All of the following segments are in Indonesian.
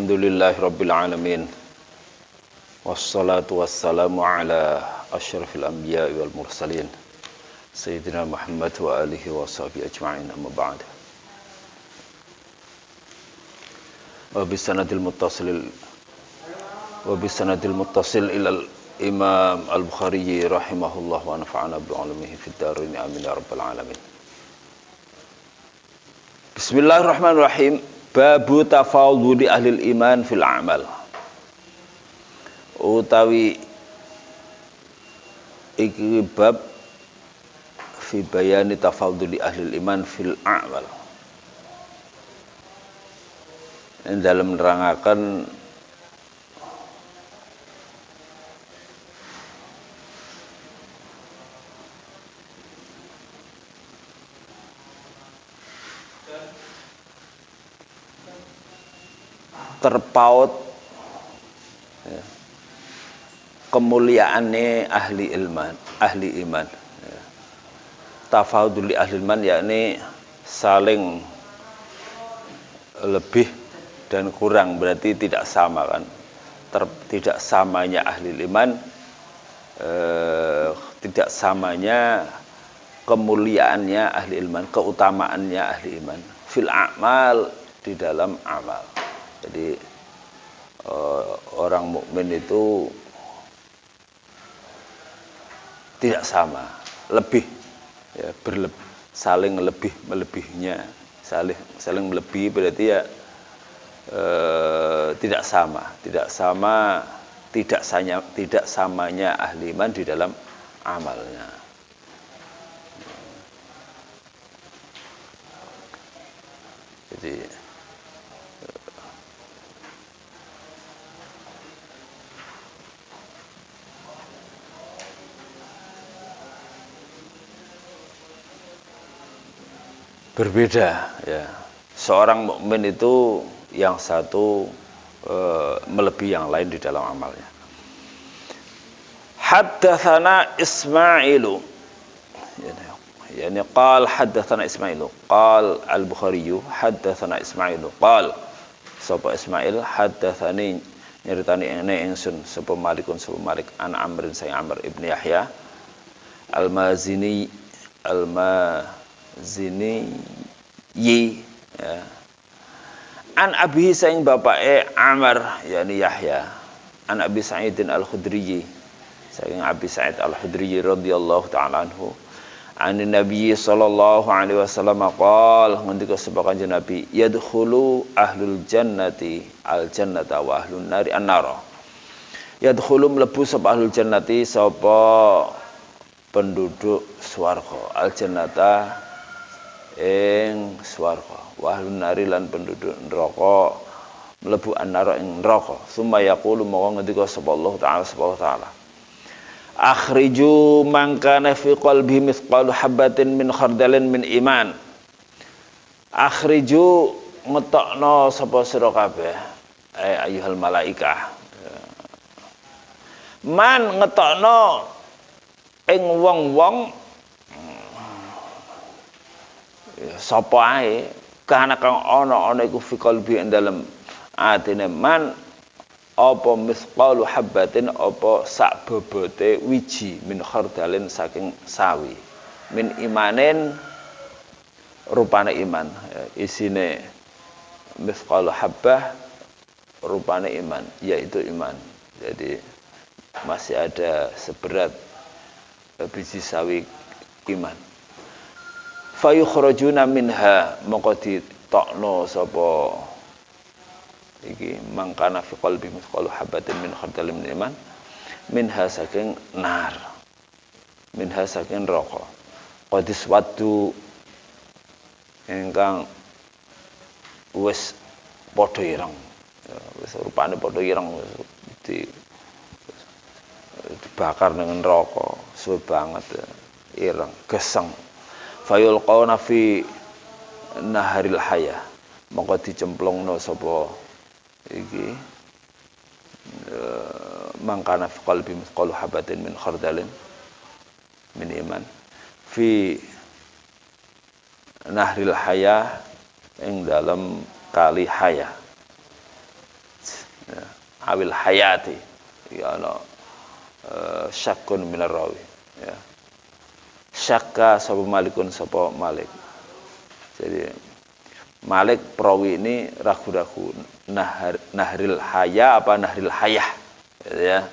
Alhamdulillahirabbil alamin. Wassalatu wassalamu ala asyrafil anbiya'i wal mursalin. Sayyidina Muhammad wa alihi wa sahbihi ajma'in, amma ba'd. Wa bisanadil muttasil ilal Imam Al-Bukhari rahimahullah wa nafa'ana bi'ulumihi fid dharain amin ya rabbal alamin. Bismillahirrahmanirrahim. Babu tafawudhi ahlil iman fil a'mal. Utawi iki bab fi bayani tafawudhi ahlil iman fil a'mal. Ini dalam menerangkan terpaut ya, kemuliaannya ahli iman ya. Tafadhuli ahli iman yakni saling lebih dan kurang, berarti tidak sama kan, tidak samanya ahli iman, tidak samanya kemuliaannya ahli iman, keutamaannya ahli iman fil a'mal, di dalam amal. Jadi orang mukmin itu tidak sama, lebih ya, saling melebihnya, saling melebihi berarti ya tidak samanya ahli iman di dalam amalnya. Jadi berbeda ya. Seorang mukmin itu yang satu melebihi yang lain di dalam amalnya. Haddatsana Ismailu, yani qal haddatsana Ismailu, qal Al-Bukhari haddatsana Ismailu, qal sapa Ismail haddatsani nyeritani ene ingsun sapa Malikun sapa Malik an Amrin saya Amr ibn Yahya Al-Mazini ya. An Abi saing bapake Amr yani Yahya, an Abi Sa'idin Al-Khudri saing Abi Sa'id Al-Khudri radhiyallahu ta'ala anhu, an Nabi sallallahu alaihi wasallam qala, ngendika sapa Kanjeng Nabi, yadkhulu ahlul jannati al-jannata wa ahlun nari an-nar. Yadkhulu mlebu sapa ahlul jannati, sapa penduduk swarga, al-jannata ing swarga, wa ahlun nari lan penduduk neraka mlebu an-nar ing neraka. Summa yaqulu mawang ngendika sapa Allah taala, akhriju man kana fi qalbi mithqalu habatin min khardalin min iman. Akhriju ngetokno sapa sira kabeh ayyuhal malaikah, man ngetokno ing wong-wong sapa ae kana kang ana iku fi qalbi ing dalem atine man apa misqalu habatin, apa sak bobote wiji min khardalin saking sawi, min imanin rupane iman ya, isine misqalu habbah rupane iman, yaitu iman. Jadi masih ada seberat biji sawi iman. Fayukhrajuna minha, moko ditokno sapa iki mangkana fi qalbi mithqalu habatin min khardalin min iman, minha saking nar, minha saking neraka, qadis wadu ingkang wis padha ireng ya, wis rupane padha ireng, dibakar dengan neraka suwe banget ya, ireng geseng. Fayulqauna fi naharil hayah, maka dicemplungno sapa iki mangkana fi qalbi mithqalu habatin min khardalin min iman fi nahril hayah ing dalam kali hayah. ya, awil hayati ya ana syakkun minar rawi ya syakka sapa malikun sapa malik. Jadi Malik perawi ini ragu-ragu nahril haya apa nahril hayah ya.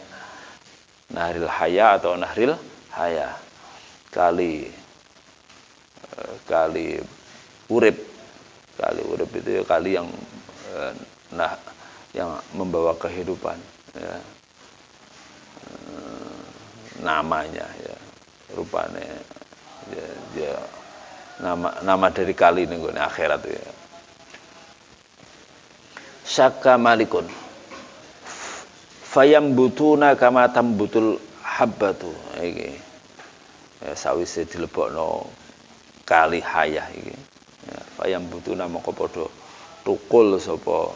Nahril haya atau nahril haya. Kali urip. Kali urip itu ya kali yang yang membawa kehidupan ya. Namanya ya rupanya ya, dia nama dari kali ning gone akhirat ya. Syakka malikun fayambutuna kama tambutul habbatu iki ya sawise dilebokno kali hayah iki ya fayambutuna moko padha tukul sapa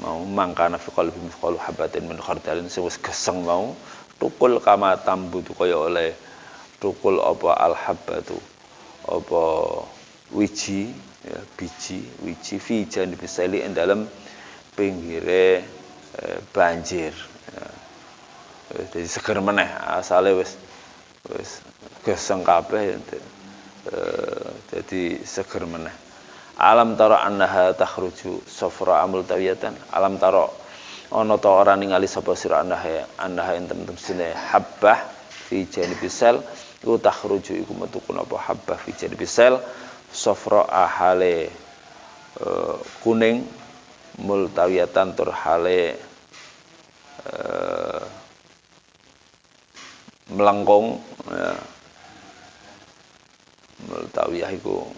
mau mangkana fi qalbi mithqalu habatin min khardalin sing wis geseng mau tukul kama tambutu kaya oleh tukul apa al habbatu apa wiji ya wiji fi janib sali ing dalam pinggire banjir ya. Jadi seger meneh asale wis geseng kabeh jadi seger meneh. Alam tara annaha takhruju safra amul tawiyatan alam tara ana ta ora ningali sapa sira annaha ing temtem sine habbah fi janib sal iku takhruju iku metu apa habbah fi janib sal safra ahale kuning multawiyatan tur hale melengkung ya. Multawiyah iku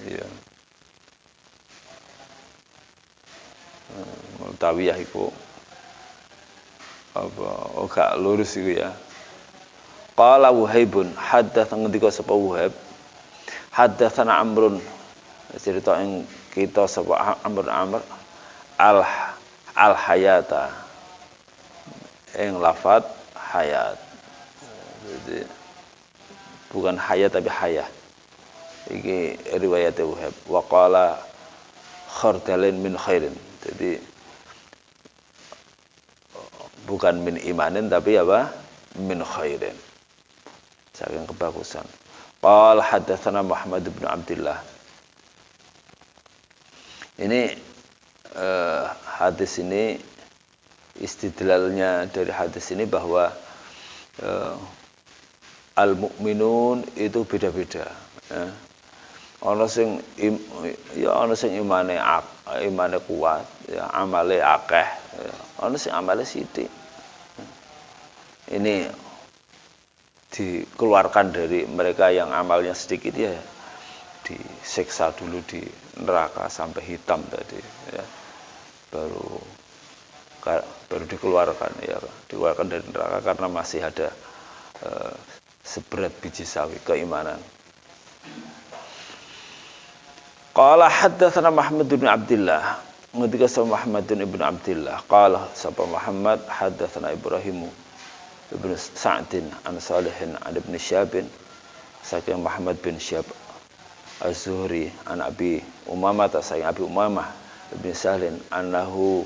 ya multawiyah iku apa gak lurus iku ya. Qala Wuhaibun haddatsa ngendika sapa Wuhaib haddatsana Amrun cerita ing kita sapa Amr al hayata ing lafat hayat. Jadi bukan hayat tapi hayah. Iki riwayat Wuhaib wa qala khardalin min khairin. Jadi bukan min imanin tapi apa? Min khairin. Saking kebagusan. Qala haddatsana Muhammad bin Abdullah. Ini hadis ini istidlalnya dari hadis ini bahwa al-mukminun itu beda-beda ya. Ana sing imane kuat ya amale akeh ya. Ana sing amale sithik. Ini dikeluarkan dari mereka yang amalnya sedikit ya disiksa dulu di neraka sampai hitam tadi ya baru dikeluarkan dari neraka karena masih ada seberat biji sawi keimanan. Qala haddatsana Muhammad bin Abdullah ngendika sama Muhammad bin Abdullah qala sapa Muhammad haddatsana Ibrahim bin Sa'din an Salihin an Ibn Syihab saking Muhammad bin Syihab Az-Zuhri an Abi Umamah saking Abi Umamah bin Sahlin annahu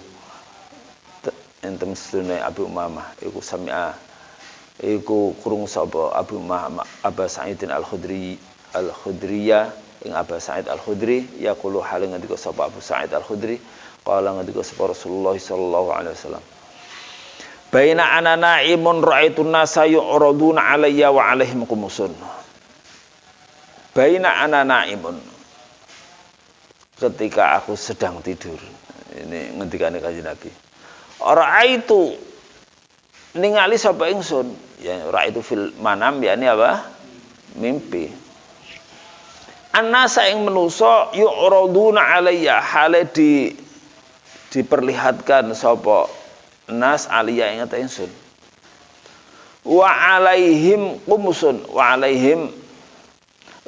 entem sunne Abi Umamah iku sami'a iku krungu sapa Abu Umamah Aba Sa'idin Al-Khudriyya ing Aba Sa'id Al-Khudri yaqulu hal ngendika sapa Abu Sa'id Al-Khudri qala ngendika sapa Rasulullah sallallahu alaihi wasallam baina ana na'imun ra'aitun nasa yu'raduna 'alayya wa 'alaihim qumusun. Baina ana na'imun. Ketika aku sedang tidur. Ini ngendikane Kanjeng Nabi. Ra'aitu ningali sapa ingsun, ya ra'aitu fil manam yakni apa? Mimpi. Annasa ing manusa yu'raduna 'alayya hale diperlihatkan sapa nas aliyah ingat ingsun wa alaihim qumusun wa alaihim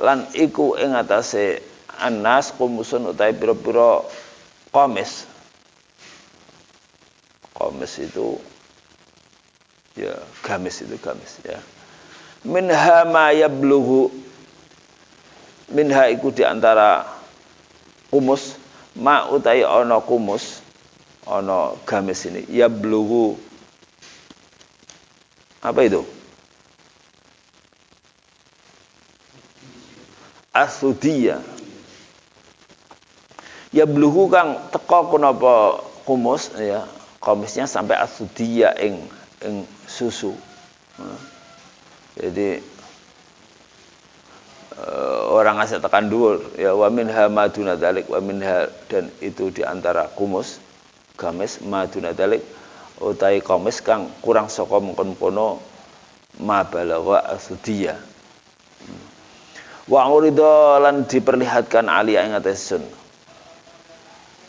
lan iku ing atase annas qumusun utahe pira-pira qamis itu ya gamis ya minha ma yablughu minha iku diantara kumus ma utahe ana kumus ono gamis ini yablughu apa itu asudiyah yablughu kang teko kunapa kumus ya komisnya sampai asudiyah ing susu. Jadi orang asal tekan dhuwur ya wa minha maduna dzalik wa minha dan itu diantara kumus gamis maduna dzalik utai komis kang kurang saka mengkono ma balagha asudiyah. Wa urida lan diperlihatkan Ali ing atesun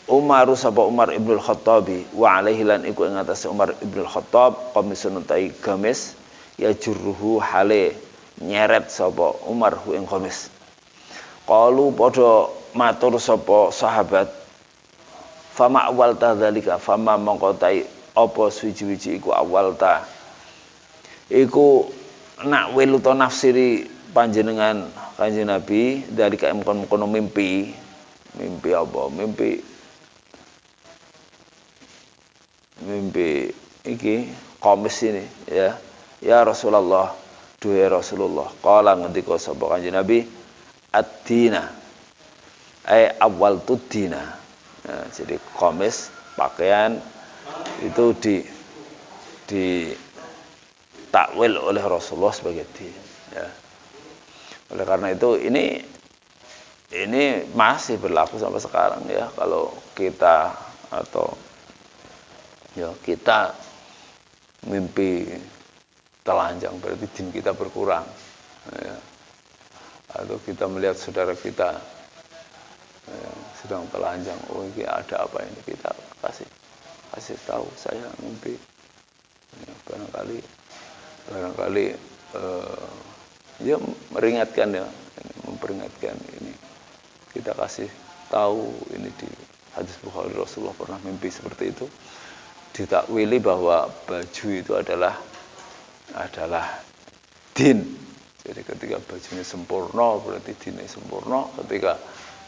Umar sapa Umar Ibnu Khattabi wa alaihi lan iku ing atase Umar Ibnu Khattab komisun utai gamis ya jurruhu hale nyeret sapa Umar hu ing komis. Qalu padha matur sapa sahabat fama awal ta dzalika fama mongko tai apa suwi-wiji iku awal ta iku nak weluto nafsiri panjenengan Kanjeng Nabi dari kono mimpi apa mimpi iki komis ini ya Rasulullah duhe Rasulullah qala ngendika sapa Kanjeng Nabi ad-dina ai awal tuddina jadi komis pakaian itu di takwil oleh Rasulullah sebagai din ya. Oleh karena itu ini masih berlaku sampai sekarang ya kalau kita atau ya kita mimpi telanjang berarti din kita berkurang ya. Atau kita melihat saudara kita ya, sedang telanjang ini ada apa ini kita kasih tahu saya mimpi ya, barangkali ya memperingatkan ini kita kasih tahu ini di hadis Bukhari Rasulullah pernah mimpi seperti itu ditakwili bahwa baju itu adalah din. Jadi ketika bajunya sempurna berarti dinnya sempurna, ketika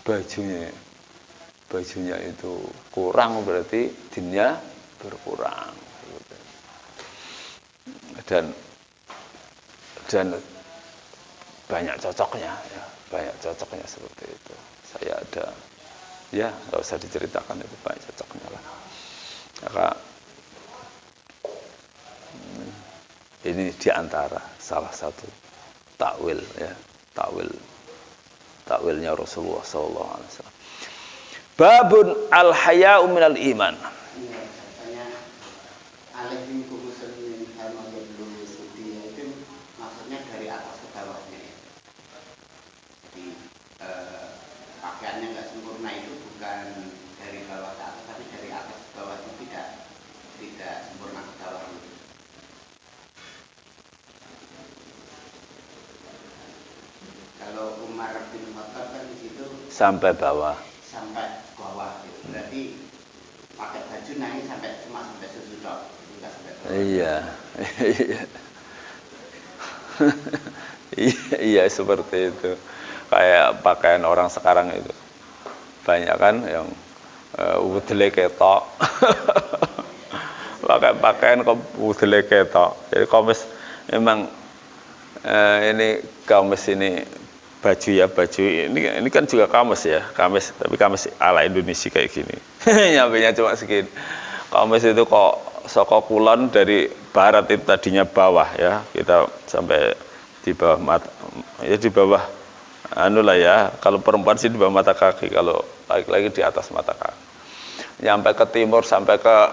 bajunya itu kurang berarti dinnya berkurang. Dan banyak cocoknya seperti itu. Saya ada ya nggak usah diceritakan itu banyak cocoknya lah. Maka ini diantara salah satu takwil ya takwilnya Rasulullah sallallahu alaihi wasallam. Babun al-haya'u minal iman. Pakaiannya nggak sempurna itu bukan dari bawah ke atas, tapi dari atas ke bawah itu tidak sempurna ke bawah. Kalau Umar bin Khattab kan di situ sampai bawah gitu. Berarti pakai baju naik cuma sampai susu tok, enggak sampai bawah. Iya seperti itu. Kayak pakaian orang sekarang itu banyak kan yang udele ketok pakai pakaian kok udele ketok. Jadi komis memang ini kamis ini baju ini kan juga kamis ya tapi kamis ala Indonesia kayak gini nyampenya cuma segini. Kamis itu kok saka kulon dari barat itu tadinya bawah ya kita sampai di bawah mata ya di bawah lah ya, kalau perempuan sih di bawah mata kaki, kalau laki-laki di atas mata kaki. Sampai ke timur, sampai ke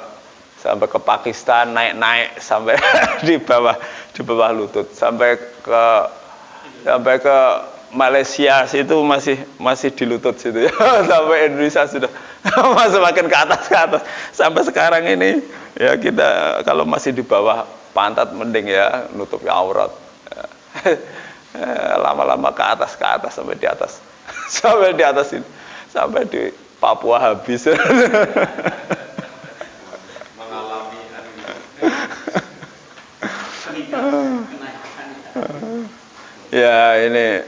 Pakistan, naik sampai di bawah lutut, sampai ke Malaysia situ masih di lutut situ ya. Sampai Indonesia sudah semakin ke atas sampai sekarang ini ya kita kalau masih di bawah pantat mending ya nutup aurat ya. Lama-lama ke atas sampai di atas ini sampai di Papua habis mengalami ya ini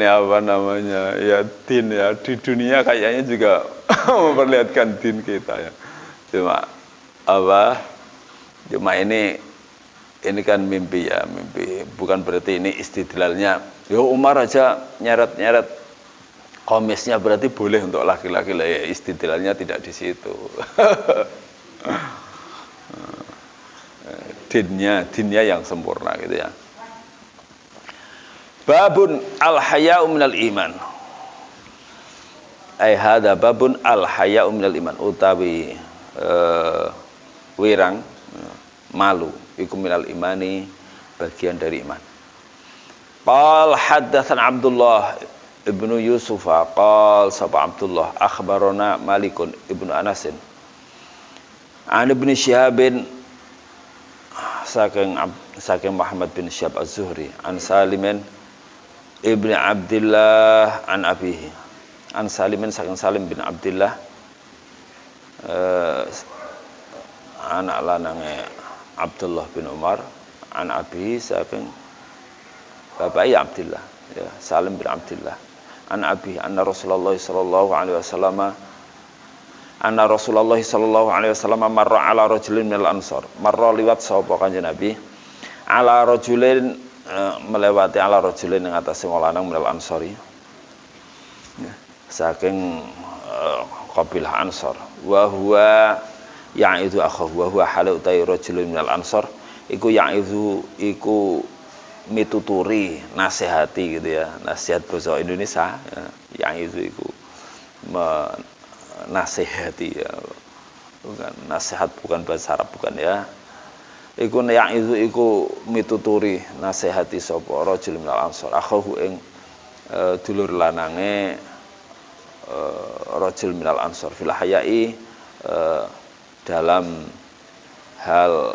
apa namanya ya din ya di dunia kayaknya juga memperlihatkan din kita ya Cuma apa? Cuma ini kan mimpi ya, mimpi. Bukan berarti ini istidlalnya. Yo Umar aja nyeret-nyeret komisnya berarti boleh untuk laki-laki lah ya. Istidlalnya tidak di situ. dinnya yang sempurna gitu ya. Babun al-haya'u minal iman. Ai hada babun al-haya'u minal iman utawi wirang malu iku minal imani bagian dari iman. Qal haddatsan Abdullah ibnu Yusuf qal sapa Abdullah akhbarana Malikun ibnu Anasin an ibnu Syihabin saking Muhammad bin Syihab Az-Zuhri an Salimin ibnu Abdullah an abihi an Salimin saking Salim bin Abdullah anak lanange Abdullah bin Umar an abihi saking bapaknya Abdullah ya Salim bin Abdullah an abihi anna Rasulullah sallallahu alaihi wasallam marra ala rajulin minal ansar marra liwat sapa kanjeng Nabi ala rajulin melewati ala rajulin ing atase wong lanang minal ansari ya, saking kabilah Ansar wa huwa ya'idu akhahu wa huwa halu ta'i rajulun minal ansar iku ya'idu iku mituturi nasihati gitu ya, nasihat bahasa Indonesia ya, ya'idu iku nasihati ya, bukan nasihat, bukan bahasa Arab, bukan ya. Iku ya'idu iku mituturi nasihati sapa rajul minal ansar akhahu ing dulur lanange rajul minal ansar fil haya'i dalam hal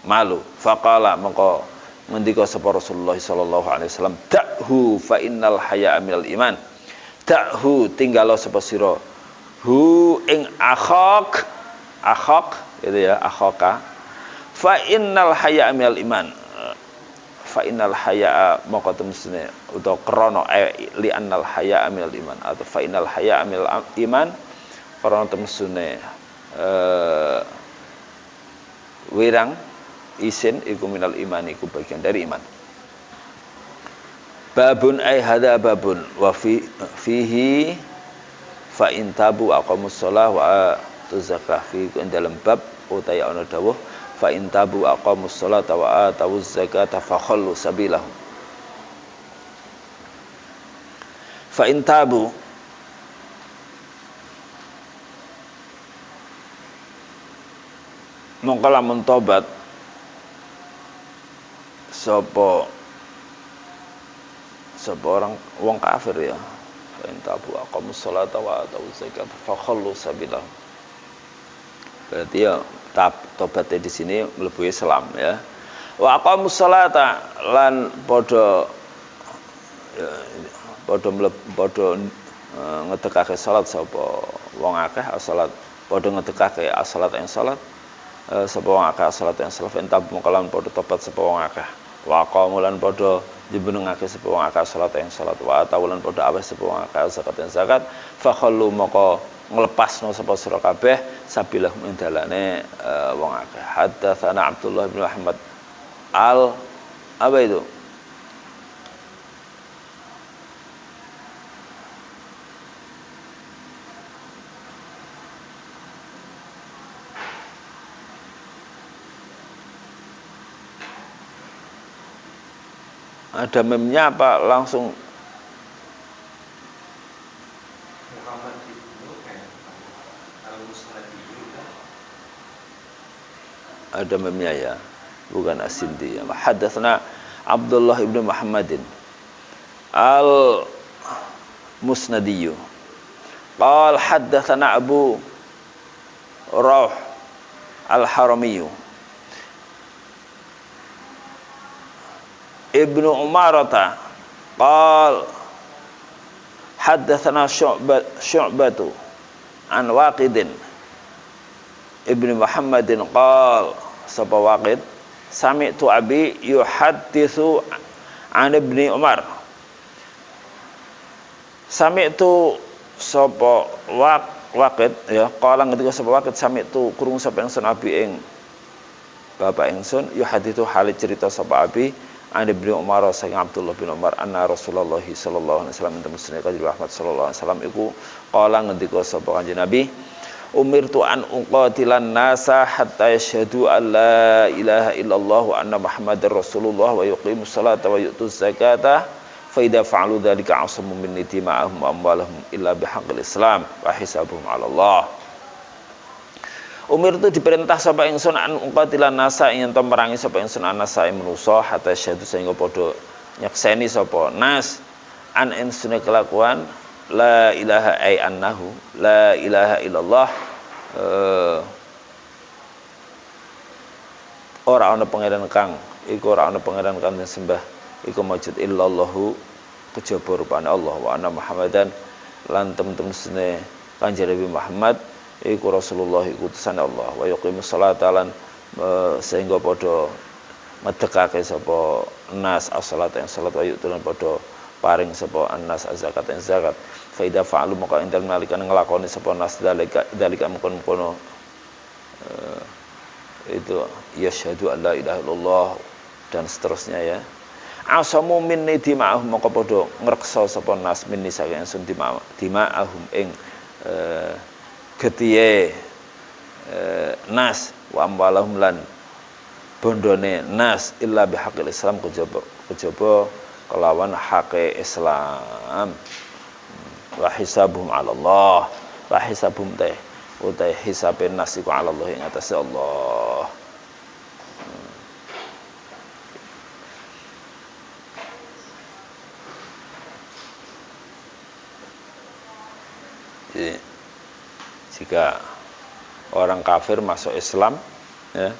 malu. Faqala mengko ngendika sapa Rasulullah sallallahu alaihi wasallam da'hu fa innal haya'a minal iman. Da'hu tinggalo sapa sira hu ing akhak gitu ya, akhaka fa innal haya'a minal iman. Fa innal haya'a maka temune utawa krana li annal haya'a minal iman atau fa innal haya'a minal iman krana temune wirang isin iku minal iman iku bagian dari iman. Babun ay hada babun wa fihi fa in tabu aqamus shalah wa atuz zakah fi dalam bab utawi ana dawuh fa in tabu aqamus sholata wa atuz zakata fa khallu sabilahum. Fa in tabu mongko lamun tobat sapa orang wong kafir ya fa in tabu aqamus sholata wa atuz zakata fa khallu sabilahum. Berarti ya tobatnya di sini mlebu Islam ya. Wa aqamus sholata lan padha ngedekake salat sapa wong akeh salat padha ngedekake salat ing salat sapa wong akeh salat ing salat entab mongko padha tobat sapa wong akeh wa aqamulan padha dibenengake sapa wong akeh salat ing salat wa tawulan padha aweh sapa wong akeh zakat ing zakat fa khallu mongko nglepasno sapa sira kabeh sabilah ing dalane wong akeh. Haddatsana Abdullah bin Muhammad apa itu? Ada memnya apa langsung Muhammad ibnu al-Musnadi ada memnya ya, bukan As-Sindi. Haddatsana Abdullah ibnu Muhammadin al-Musnadi qal haddatsana Abu Rauh al-Harami Ibnu Umarata qal haddatsana Syu'batu an Waqidin Ibnu Muhammadin qal sapa Waqid sami'tu abi yuhadditsu an Ibni Umar sami'tu sapa Waqid ya qala ngendika sapa Waqid sami tu krungu sapa ingsun abi ing bapak ingsun yuhadithu halit cerita sapa abi an Ibnu Umar saking Abdullah bin Umar anna Rasulullah sallallahu alaihi wasallam enten musnad kanjeng Muhammad sallallahu alaihi wasallam iku qala ngendika sapa kanjeng Nabi umirtu an uqatilan nasa hatta yashhadu an la ilaha illallah wa anna Muhammadar Rasulullah wa yuqimus salata wa yu'tuz zakata fa idza fa'alu dzalika asamu minni dima'ahum wa amwalahum illa bihaqqil Islam wa hisabuhum 'ala Allah. Umir itu diperintah sapa ingsun an uqatilan nasa yen to merangi sapa ingsun anasa manusa hatta syahadu sehingga padha nyekseni sapa nas an insune kelakuan la ilaha ay annahu la ilaha illallah ora ana pangeran kang iku ora ana pangeran kang disembah iku maujud illallahu kejaba rupane Allah wa anna Muhammadan lan temen-temen sene Kanjeng Nabi Muhammad iku Rasulullah iku utusan Allah wa yuqimus sholata lan sehingga padha medekake sapa nas as-salat yang salat wa yu'tulan padha paring sapa annas az-zakat yang zakat fa idza fa'alu maka indal nalikan nglakoni sapa nas dalika mungkon-mungkon itu yasyhadu an la ilaha illallah dan seterusnya ya asamu minni dima'ahum maka padha ngreksa sapa nas minni saking sun dima'ahum ing getihe nas wa amwalahum lan bondone nas illa bihaqqil Islam kejaba kelawan hake Islam wa hisabuhum 'ala Allah wa hisabuhum utai hisabe nas iku 'ala Allah ing atase Allah. Jadi, jika orang kafir masuk Islam ya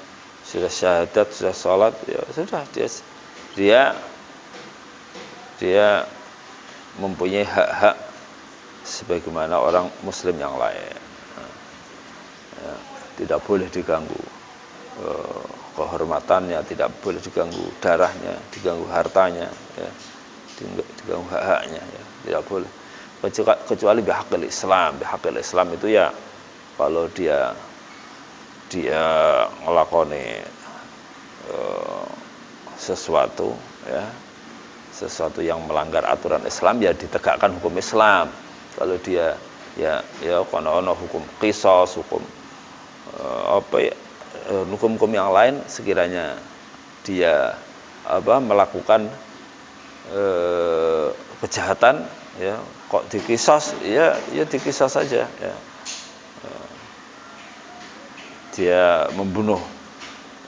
sudah syahadat sudah sholat ya sudah dia mempunyai hak-hak sebagaimana orang muslim yang lain ya, tidak boleh diganggu kehormatannya, tidak boleh diganggu darahnya, diganggu hartanya ya, diganggu hak-haknya ya, tidak boleh kecuali bihaqqil Islam. Bihaqqil Islam itu ya kalau dia ngelakoni sesuatu ya sesuatu yang melanggar aturan Islam ya ditegakkan hukum Islam. Kalau dia ya kono hukum qisas, hukum hukum-hukum yang lain sekiranya dia melakukan kejahatan ya kok dikisas ya dikisas saja ya. Dia membunuh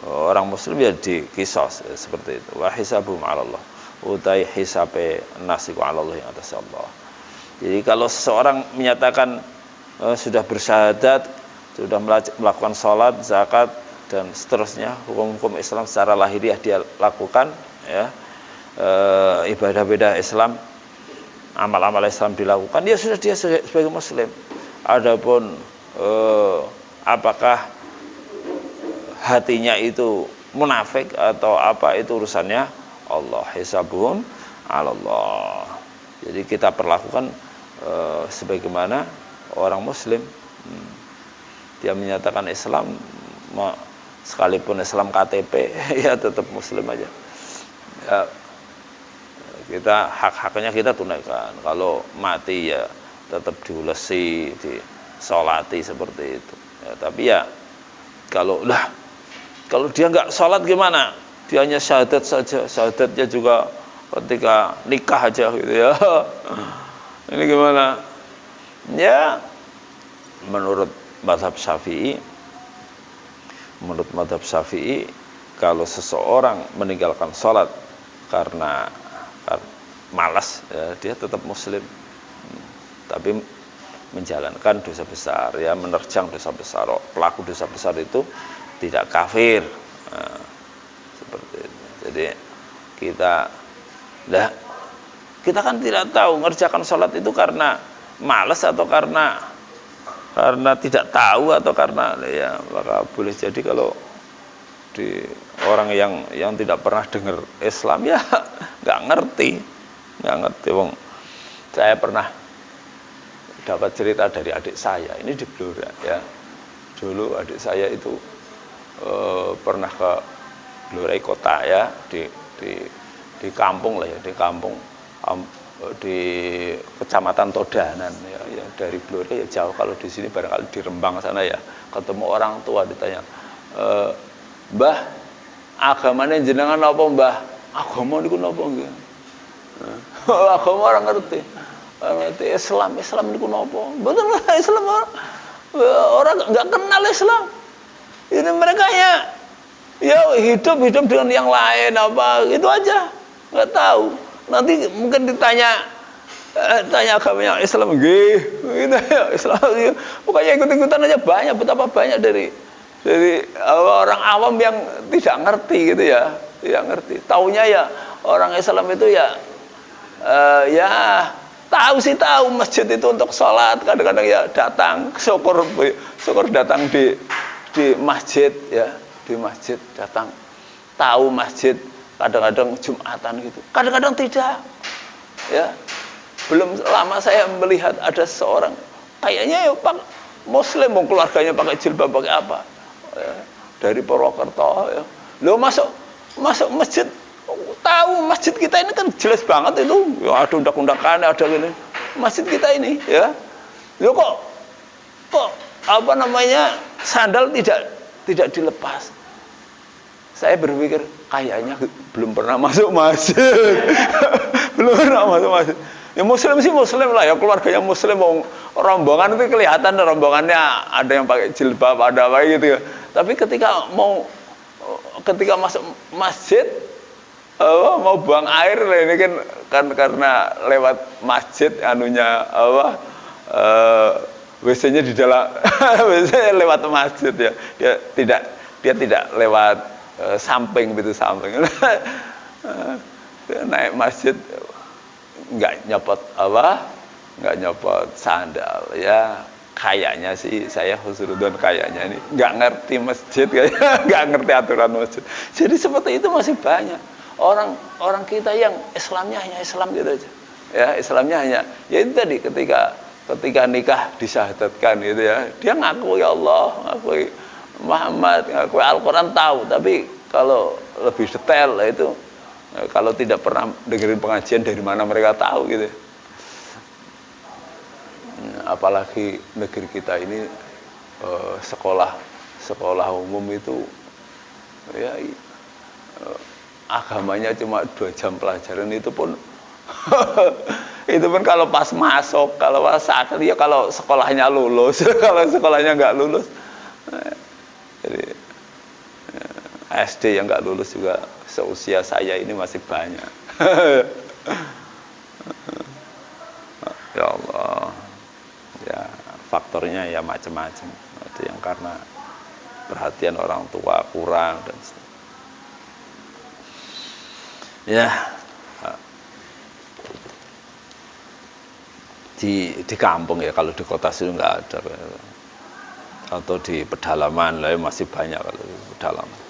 orang muslim ya dikisas ya, seperti itu wa hisabuhum 'ala Allah utai hisabe nasiku 'ala Allah yang atas Allah. Jadi kalau seseorang menyatakan sudah bersyahadat, sudah melakukan sholat, zakat dan seterusnya hukum-hukum Islam secara lahiriah dia lakukan ya ibadah-ibadah Islam, amal-amal Islam dilakukan, ya sudah dia sebagai muslim. Adapun apakah hatinya itu munafik atau apa itu urusannya Allah, hisabuhum 'ala Allah. Jadi kita perlakukan sebagaimana orang muslim. Dia menyatakan Islam sekalipun Islam KTP ya tetap muslim aja. Ya, kita hak-haknya kita tunaikan. Kalau mati ya tetap diulesi, disolati seperti itu. Ya, tapi ya kalau dia nggak sholat gimana? Dia hanya syahadat saja. Syahadatnya juga ketika nikah aja gitu ya. Ini gimana? Ya menurut mazhab Syafi'i, kalau seseorang meninggalkan sholat karena malas ya, dia tetap muslim, tapi menjalankan dosa besar ya, menerjang dosa besar. Pelaku dosa besar itu tidak kafir seperti itu. Jadi kita kan tidak tahu ngerjakan sholat itu karena malas atau karena tidak tahu atau karena ya, maka boleh jadi kalau di orang yang tidak pernah dengar Islam ya nggak ngerti wong. Saya pernah dapat cerita dari adik saya, ini di Blora ya. Dulu adik saya itu pernah ke Blora kota ya, di kampung lah ya, di kampung di Kecamatan Todanan ya, ya dari Blora ya jauh, kalau di sini barangkali di Rembang sana ya, ketemu orang tua ditanya, "Mbah, agamanya jenengan apa, Mbah?" "Agama niku napa nggih?" Agama orang ngerti. Ngerti Islam niku napa? Mboten Islam orang enggak kenal Islam. Ini mereka ya hidup dengan yang lain apa gitu aja. Enggak tahu. Nanti mungkin tanya agamanya Islam nggih, gitu ya. Islam ya. Pokoknya ikut-ikutan aja banyak, betapa banyak dari orang awam yang tidak ngerti gitu ya. Tidak ngerti. Taunya ya orang Islam itu ya tahu masjid itu untuk sholat, kadang-kadang ya datang syukur datang di masjid ya, di masjid datang, tahu masjid kadang-kadang Jumatan gitu, kadang-kadang tidak ya. Belum lama saya melihat ada seorang kayaknya ya Pak Muslim, keluarganya pakai jilbab pakai apa ya, dari Purwokerto ya. Lo masuk masjid, tahu masjid kita ini kan jelas banget itu ya, ada undang-undangannya, ada gini masjid kita ini ya. Lo kok apa namanya sandal tidak dilepas. Saya berpikir kayaknya belum pernah masuk masjid. Belum pernah masuk masjid. Ya Muslim sih Muslim lah ya, keluarganya Muslim, rombongan itu kelihatan rombongannya ada yang pakai jilbab, ada apa gitu ya. Tapi ketika masuk masjid, mau buang air ini kan karena lewat masjid anunya WC-nya di dalam WC lewat masjid ya. Dia tidak lewat samping gitu, samping. Naik masjid nggak nyopot sandal ya. Kayaknya sih saya husnudon, kayaknya ini nggak ngerti masjid, kayaknya nggak ngerti aturan masjid. Jadi seperti itu masih banyak orang kita yang Islamnya hanya Islam gitu aja ya, Islamnya hanya ya itu tadi, ketika nikah disyahadatkan gitu ya, dia ngaku ya Allah, ngaku Muhammad, ngaku Al-Quran tahu, tapi kalau lebih detail itu kalau tidak pernah dengerin pengajian dari mana mereka tahu gitu. Apalagi negeri kita ini sekolah umum itu ya agamanya cuma 2 jam pelajaran, itu pun itu pun kalau pas masuk, kalau pas akhir ya, kalau sekolahnya lulus. Kalau sekolahnya nggak lulus jadi SD yang nggak lulus juga seusia saya ini masih banyak. Ya Allah ya, faktornya ya macam-macam. Ada yang karena perhatian orang tua kurang dan ya di kampung ya, kalau di kota sih nggak ada, atau di pedalaman lah masih banyak. Kalau di pedalaman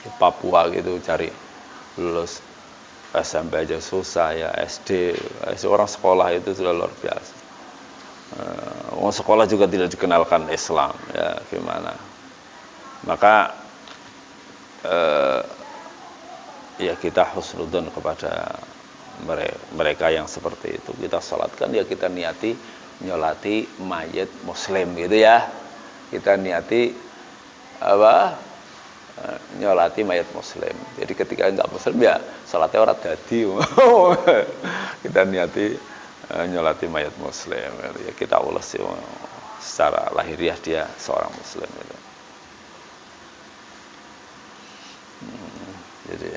di Papua gitu cari lulus SMP aja susah ya, SD orang sekolah itu sudah luar biasa. Orang sekolah juga tidak dikenalkan Islam ya, gimana. Maka ya kita husnudon kepada mereka yang seperti itu. Kita salatkan ya, kita niati nyolati mayit Muslim gitu ya, kita niati nyolati mayat Muslim. Jadi ketika enggak Muslim ya salatnya ora dadi. Kita niati nyolati mayat Muslim ya, kita ulas secara lahiriah dia seorang Muslim gitu. Jadi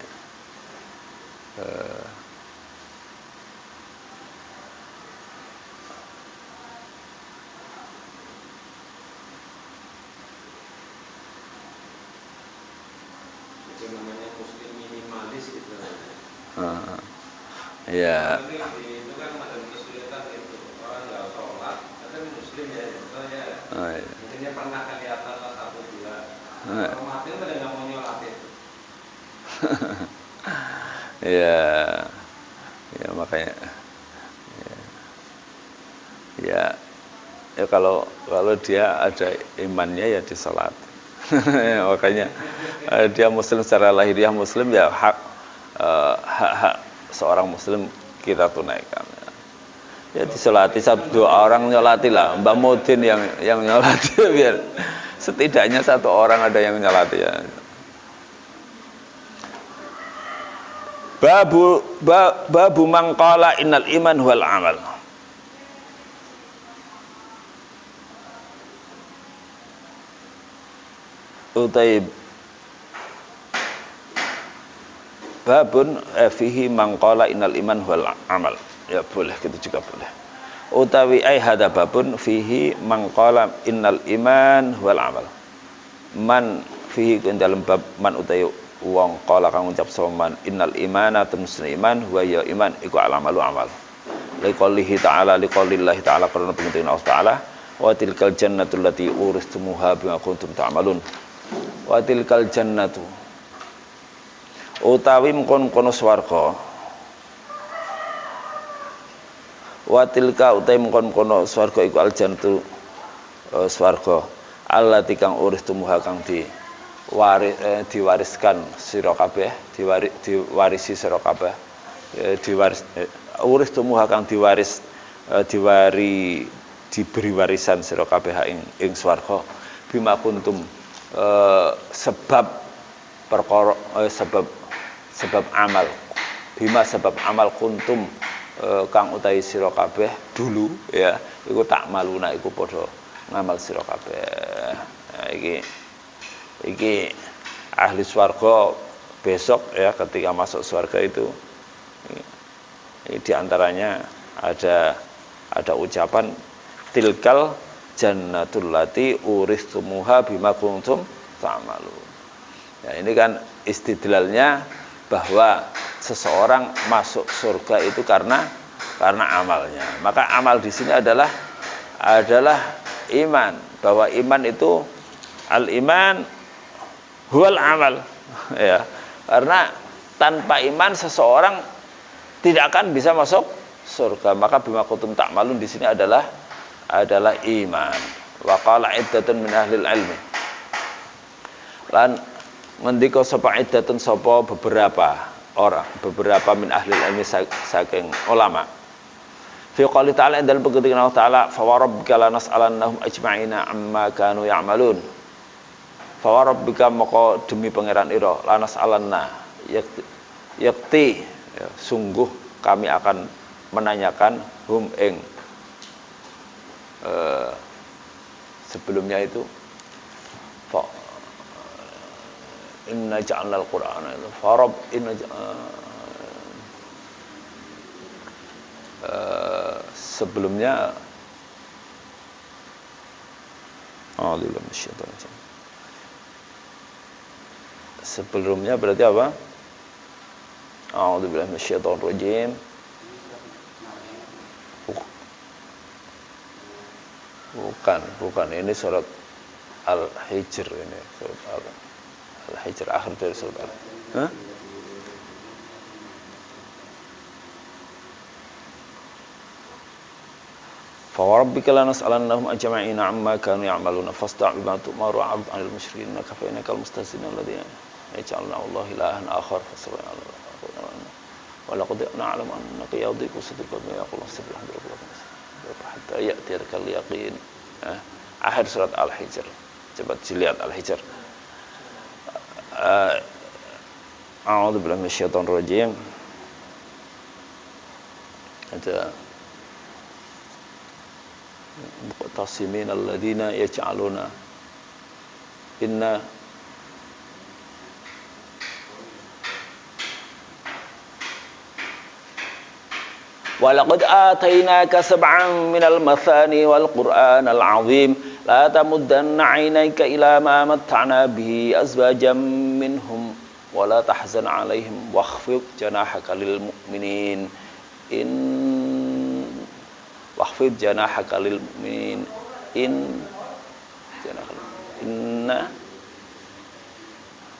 itu namanya muslim minimalis gitu. Ya. Itu kan ada kesulitan itu, orang nggak sholat, tapi muslim ya, misalnya mungkinnya pernah kelihatan lah 1 bulan, orang mati pada nggak mau nyolatin. Ya makanya ya. Ya, ya kalau dia ada imannya ya disolat. Makanya dia muslim secara lahiriah muslim, ya hak seorang muslim kita tunaikan. Ya disolati satu orang nyolati lah, Mbak Mudin yang nyolati biar setidaknya satu orang ada yang nyolati ya. Babu mangqala innal iman wal amal. Utaib babun fihi mangqala innal iman wal amal. Ya boleh, gitu juga boleh. Utawi hada babun fihi mangqala innal iman wal amal. Man fihi ing dalam bab man utawi wong qala kang ngucap soman innal imana temsna iman wa ya iman iku alamalu amal. Liqaulihi ta'ala liqaulillahi ta'ala karena pengertian Allah ta'ala wa tilkal jannatul lati uristumuha bima kuntum ta'malun. Wa tilkal jannatu utawi mengkon-kono swarga. Wa tilka utawi mengkon-kono swarga iku aljannatu swarga allati kang uristumuha kang diwariskan sira kabeh, diwarisi sira kabeh, uristumuha kang diberi warisan sira kabeh ing swarga bima kuntum sebab perkara sebab amal bima sebab amal kuntum kang utahi sira kabeh dulu ya iku tak maluna iku padha ngamal sira kabeh. Nah, iki ahli swarga besok ya ketika masuk swarga itu di antaranya ada ucapan tilkal jannatul lati uristumuha bima kuntum ta'malun. Ya, ini kan istidlalnya bahwa seseorang masuk surga itu karena amalnya. Maka amal di sini adalah iman, bahwa iman itu al-iman huwal amal. Ya, karena tanpa iman seseorang tidak akan bisa masuk surga. Maka bima kuntum ta'malun di sini adalah iman. Wa qala iddatun min ahlil ilmi. Lan ngendika sapa iddatun sapa beberapa min ahlil ilmi saking ulama. Fi qouli ta'ala dalam pengertian Allah Ta'ala fa warabbika lanas'alannahum ajma'ina amma kanu ya'malun. Fa warabbika maka demi pangeran ira lanas'alanna yakti ya, sungguh kami akan menanyakan hum ing sebelumnya itu fa inna ja'alnal qur'ana itu farab inna sebelumnya sebelumnya berarti apa? A'udzubillahi minasyaitonir rajim. Bukan ini surat Al-Hijr ini surat Al-Hijr akhir dari surat Al-Hijr. Fa warabbika lanas'alannahum ajma'ina 'amma kanu ya'maluna fasta' bima tu'maru 'abd 'anil musyrikin kafainakal mustahzi'ina alladziina yaj'aluna Allaha ilahan akhar fasubhanallah wa laqad na'lamu annaka yadhiqu sadruka bima yaqulu subhanallah hatta ya'tiyakal yaqin. Akhir surat Al-Hijr. Coba dilihat Al-Hijr. A'udzubillahi minasyaitonir rajim. Ada muqtasimin alladziina yaj'aluna inna walaqad atainaka sab'an minal mathani wal qur'anal 'azim la tamuddanna 'ainayka ila ma matta'na bihi azwajan minhum wa la tahzan 'alaihim wakhfid janahaka lil mu'minin wakhfid janahaka lil mu'minin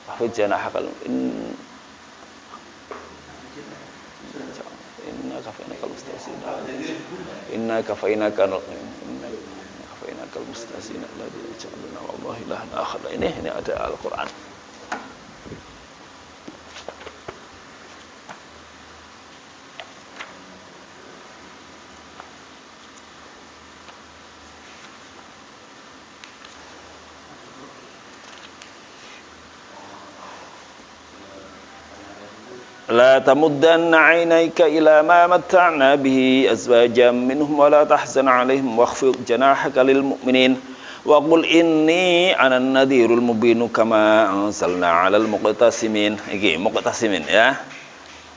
wakhfid janahaka inna kafina kafainakal mustahzi'in. Inna kafainakal mustahzi'in alladziina ja'aluna wallahi ilahan akhar. Ini ada Al-Qur'an. La tamuddanna 'ainaika ila ma matta'na bihi azwajan minhum wa la tahzan 'alaihim wakhfid janahaka lil mu'minin wa qul inni ana an-nadhirul mubin kama anzalna 'alal muqtasimin. Iki muqtasimin ya.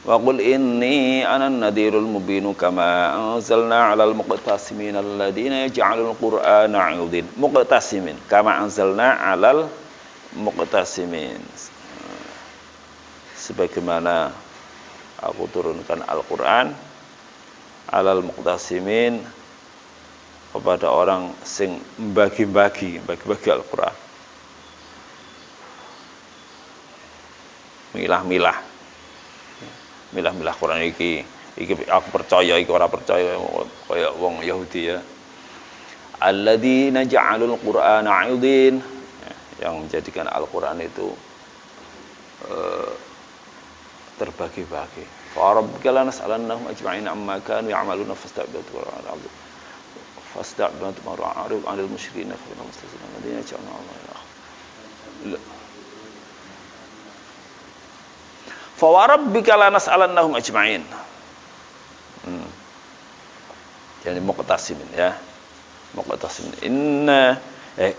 Wa qul inni ana an-nadhirul mubin kama anzalna 'alal muqtasimin alladziina yaj'alul qur'ana 'udin. Muqtasimin kama anzalna 'alal muqtasimin. Sebagaimana aku turunkan Al-Quran alal muqtasimin kepada orang sing bagi-bagi Al-Quran, milah-milah Quran iki aku percaya, iki ora percaya, kaya wong Yahudi ya. Alladzina ja'alul qur'ana 'udin, yang menjadikan Al-Quran itu terbagi-bagi. Fa rabbika lanas'alannahum ajma'in amma kanu ya'maluna fasta'batu ma'ra'arib 'anil musyrikin fa innahum mustahzi'un alladziina ja'alna Allah. Fa rabbika lanas'alannahum ajma'in. Jadi muqtasimin ya. Muqtasimin. Inna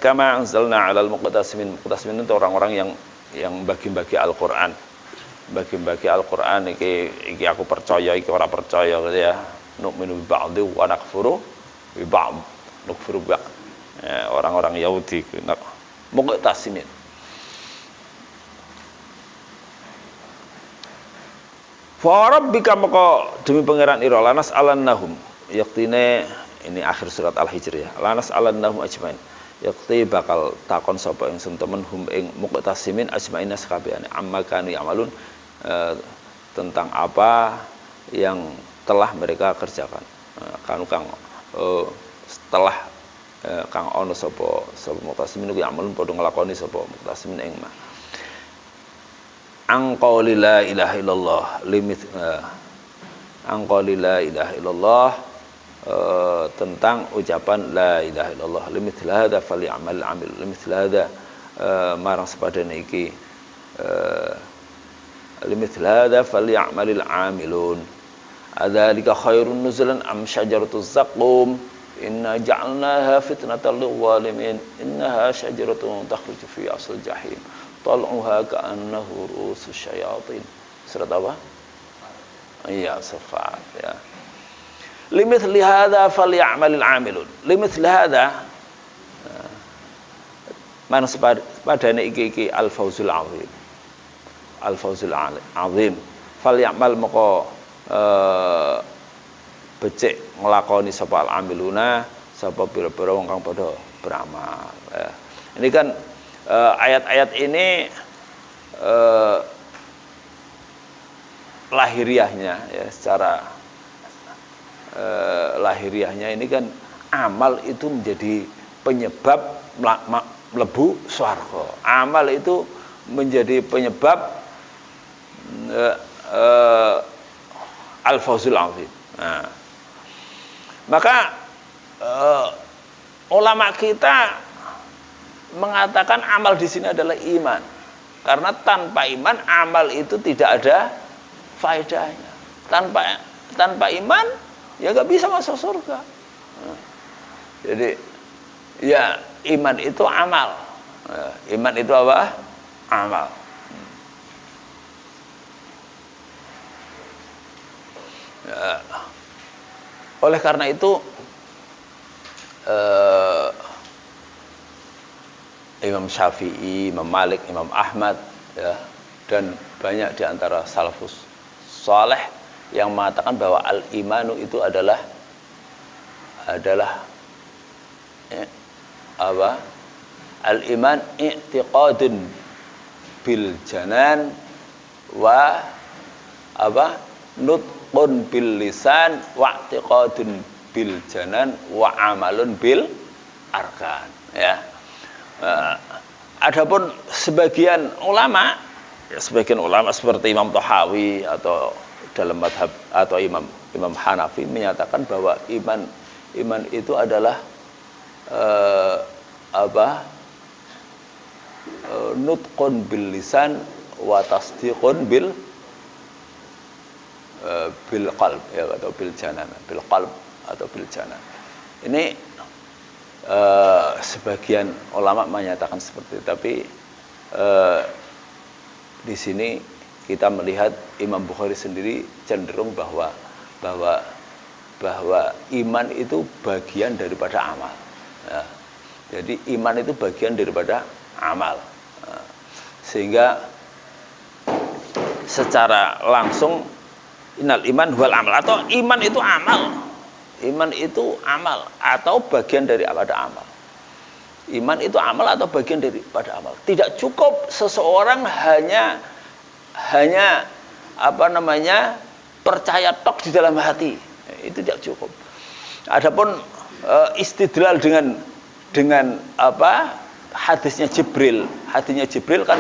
kama anzalna 'alal muqtasimin. Muqtasimin itu orang-orang yang bagi-bagi Al-Qur'an. Bagi-bagi Al-Quran iki aku percaya, iki ora percaya gitu ya. Nu'minu bi ba'dhi wa nakfuru bi ba'd. Nakfuru bi orang-orang Yahudi muqtasimin. Fa rabbika maka demi pangeran ira lanas alannahum yaktine ini akhir surat Al-Hijr ya. Lanas alannahum ajmain. Yakti bakal takon sapa ingsun temen hum ing muqtasimin ajmaina sakabehane amma kanu ya'malun, tentang apa yang telah mereka kerjakan. Kanu kang setelah kang ono sapa muqtasimin ku ya'malun padha nglakoni sapa muqtasimin ing ma angqauli la ilaha illallah limit angqauli la ilaha illallah, tentang ucapan la ilaha illallah limithla hadza falyamal amil limithla hadza marang sepadane iki limithla hadza falyamalil amilun adzalika khairun nuzulan am syajaratuz zaqum inna ja'alnaha fitnatan lil zalimin innaha syajaratun takhruju fi asl jahim tal'uha ka'annahu ru'usus syayatin. Surat apa? Iya, Safat ya. Limithli hadza falyamalil amilun. Limithli hadza man padane iki al-fawzul azim. Al-fawzul azim. Falyamal maka becik nglakoni sapa al-amiluna, sapa pira-pira wong kang padha beramal ya. Ini kan ayat-ayat ini lahiriahnya ya, secara lahiriahnya ini kan amal itu menjadi penyebab mlebu swarga. Amal itu menjadi penyebab al-fawzul azim. Nah, maka ulama kita mengatakan amal di sini adalah iman. Karena tanpa iman amal itu tidak ada faedahnya. Tanpa iman ya nggak bisa masuk surga. Jadi ya iman itu amal. Iman itu apa? Amal. Ya. Oleh karena itu Imam Syafi'i, Imam Malik, Imam Ahmad ya, dan banyak di antara salafus saleh yang mengatakan bahwa al-imanu itu adalah apa? Al-iman i'tiqadun bil janan wa apa? nutqun bil lisan wa i'tiqadun bil janan wa amalun bil arkan, ya. Adapun sebagian ulama seperti Imam Thahawi atau dalam madhab atau Imam Hanafi menyatakan bahwa iman itu adalah nutqun bil lisan wa tasdiqun bil qalb, ya, atau bil janan, bil qalb atau bil janan. Ini sebagian ulama menyatakan seperti itu, tapi di sini kita melihat Imam Bukhari sendiri cenderung bahwa iman itu bagian daripada amal, ya. Jadi iman itu bagian daripada amal, sehingga secara langsung innal iman huwal amal, atau iman itu amal atau bagian daripada amal. Iman itu amal atau bagian daripada amal. Tidak cukup seseorang hanya percaya tok di dalam hati. Itu tidak cukup. Adapun istidlal dengan hadisnya Jibril. Hadisnya Jibril kan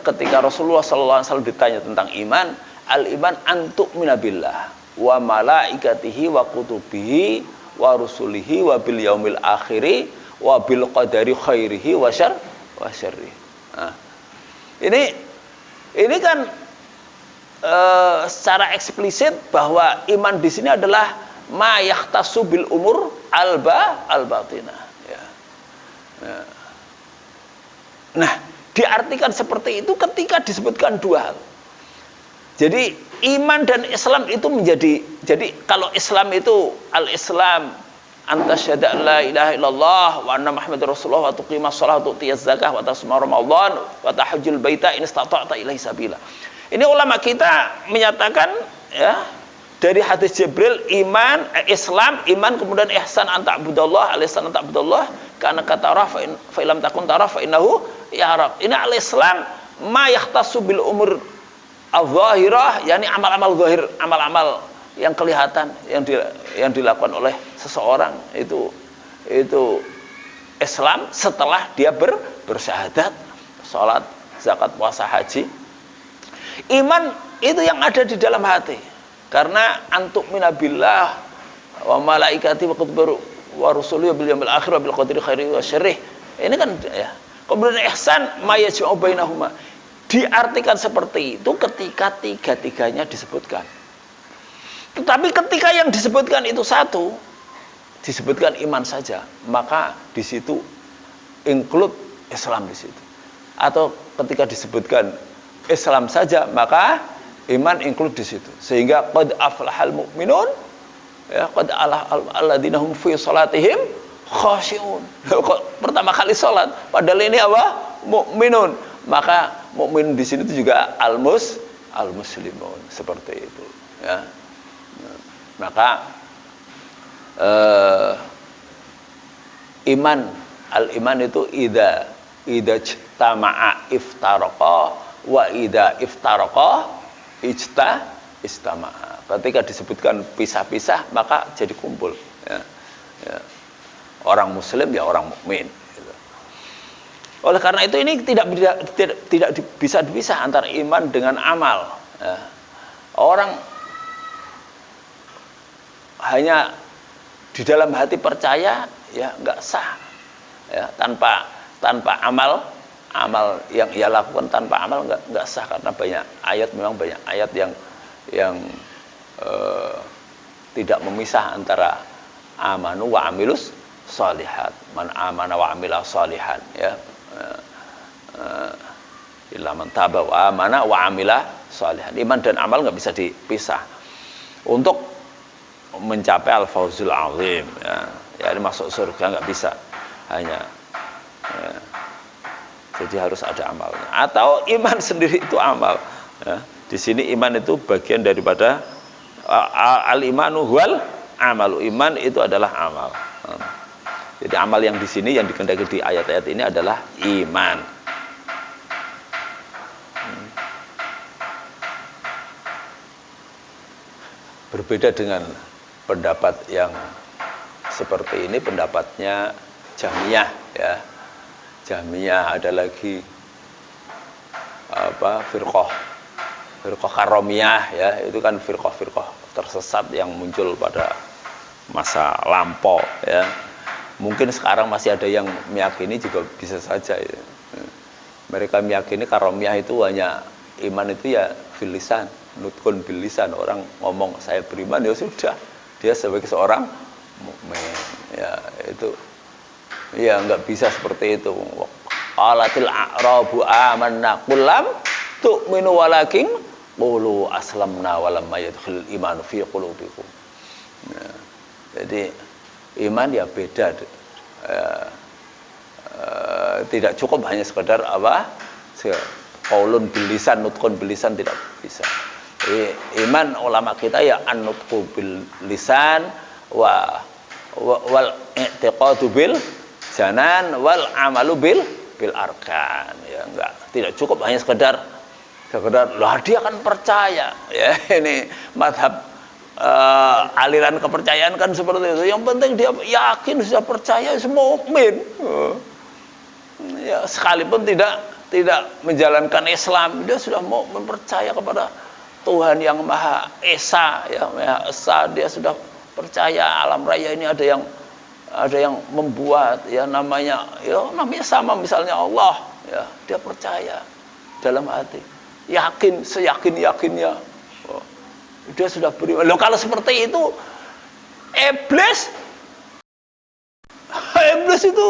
ketika Rasulullah SAW ditanya tentang iman, al-iman antu'mina billah wa malaikatihi wa kutubihi wa rusulihi wa bil yaumil akhiri wa bil qadari khairihi wa syarrihi. Nah, ini kan secara eksplisit bahwa iman di sini adalah ma yahtasu bil umur al-batinah, ya. Nah, diartikan seperti itu ketika disebutkan dua hal. Jadi iman dan Islam itu jadi kalau Islam itu al-Islam anta syahada la ilaha illallah wa anna muhammadar rasulullah wa tuqimas shalah wa tu'tiyaz zakah wa tasuma ramadan wa tahajjul baita in istata'ta ilaihi sabila. Ini ulama kita menyatakan, ya, dari hadis Jibril, Islam, iman, kemudian ihsan anta abudallah, al-ihsan anta abudallah karena kata fa ilam takun taraf fa innahu ya'raf. Ini al-Islam ma yahtasu bil umur al-zahirah, yakni amal-amal zahir, amal-amal yang kelihatan yang dilakukan oleh seseorang itu Islam setelah dia bersyahadat, salat, zakat, puasa, haji. Iman itu yang ada di dalam hati. Karena antuk minabillah wa malaikati wa kutubihi wa rusulihi bil yaumil akhir wa bil qadri khairihi wa syarrihi. Ini kan, ya. Kemudian ihsan ma yajma'u bainahuma. Diartikan seperti itu ketika tiga-tiganya disebutkan. Tetapi ketika yang disebutkan itu satu, disebutkan iman saja, maka di situ include Islam di situ. Atau ketika disebutkan Islam saja, maka iman include di situ. Sehingga qad aflahal mu'minun, ya, qad alladzina hum fi salatihim khashi'un. Pertama kali salat, padahal ini apa? Mu'minun. Maka mukmin di sini itu juga al-muslimun, seperti itu, ya. Maka al-iman itu idza ijtama'a iftaraqa wa idza iftaraqa istama'a. Ketika disebutkan pisah-pisah maka jadi kumpul, ya. Ya. Orang muslim ya orang mukmin. Oleh karena itu ini tidak bisa dipisah antara iman dengan amal, ya. Orang hanya di dalam hati percaya, ya, nggak sah, ya, tanpa amal yang ia lakukan tanpa amal nggak sah, karena memang banyak ayat yang tidak memisah antara amanu wa amilus shalihat, man amana wa amila shalihan, ya. Illa man taba wa amana wa amila shalihan. Iman dan amal nggak bisa dipisah untuk mencapai al-fawzul azim, ya ini masuk surga nggak bisa hanya, ya. Jadi harus ada amalnya, atau iman sendiri itu amal, ya. Di sini iman itu bagian daripada al-imanu huwal amalu. Iman itu adalah amal. Jadi amal yang di sini yang dikehendaki di ayat-ayat ini adalah iman. Berbeda dengan pendapat yang seperti ini, pendapatnya Jahmiyah ya. Jahmiyah, ada lagi firqah Karomiyah ya, itu kan firqah tersesat yang muncul pada masa lampau ya. Mungkin sekarang masih ada yang meyakini juga bisa saja ya. Mereka meyakini Karomiyah itu hanya iman itu ya bil lisan, nutkun bil lisan, orang ngomong saya beriman ya sudah, dia sebagai seorang mukmin ya. Itu ya nggak bisa seperti itu. Qalatil a'rabu amanna qul lam tu'minu walakin qulu aslamna walamma yadkhul iman fi qulubikum. Nah, jadi iman ya beda. Tidak cukup hanya sekedar qaulun bil lisan, nutkun bil lisan, tidak bisa. Jadi iman ulama kita ya an-nutqu bil lisan wal i'tiqadu bil janan wal amalu bil arkan ya. Enggak, tidak cukup hanya sekedar lah dia kan percaya ya. Ini mazhab aliran kepercayaan kan seperti itu. Yang penting dia yakin, sudah percaya, semua mukmin. Ya, sekalipun tidak menjalankan Islam, dia sudah mau mempercaya kepada Tuhan yang Maha Esa ya, Maha Esa. Dia sudah percaya alam raya ini ada yang membuat ya, namanya sama misalnya Allah ya. Dia percaya dalam hati, yakin, seyakin-yakinnya. Dia sudah beriman. Loh, kalau seperti itu iblis itu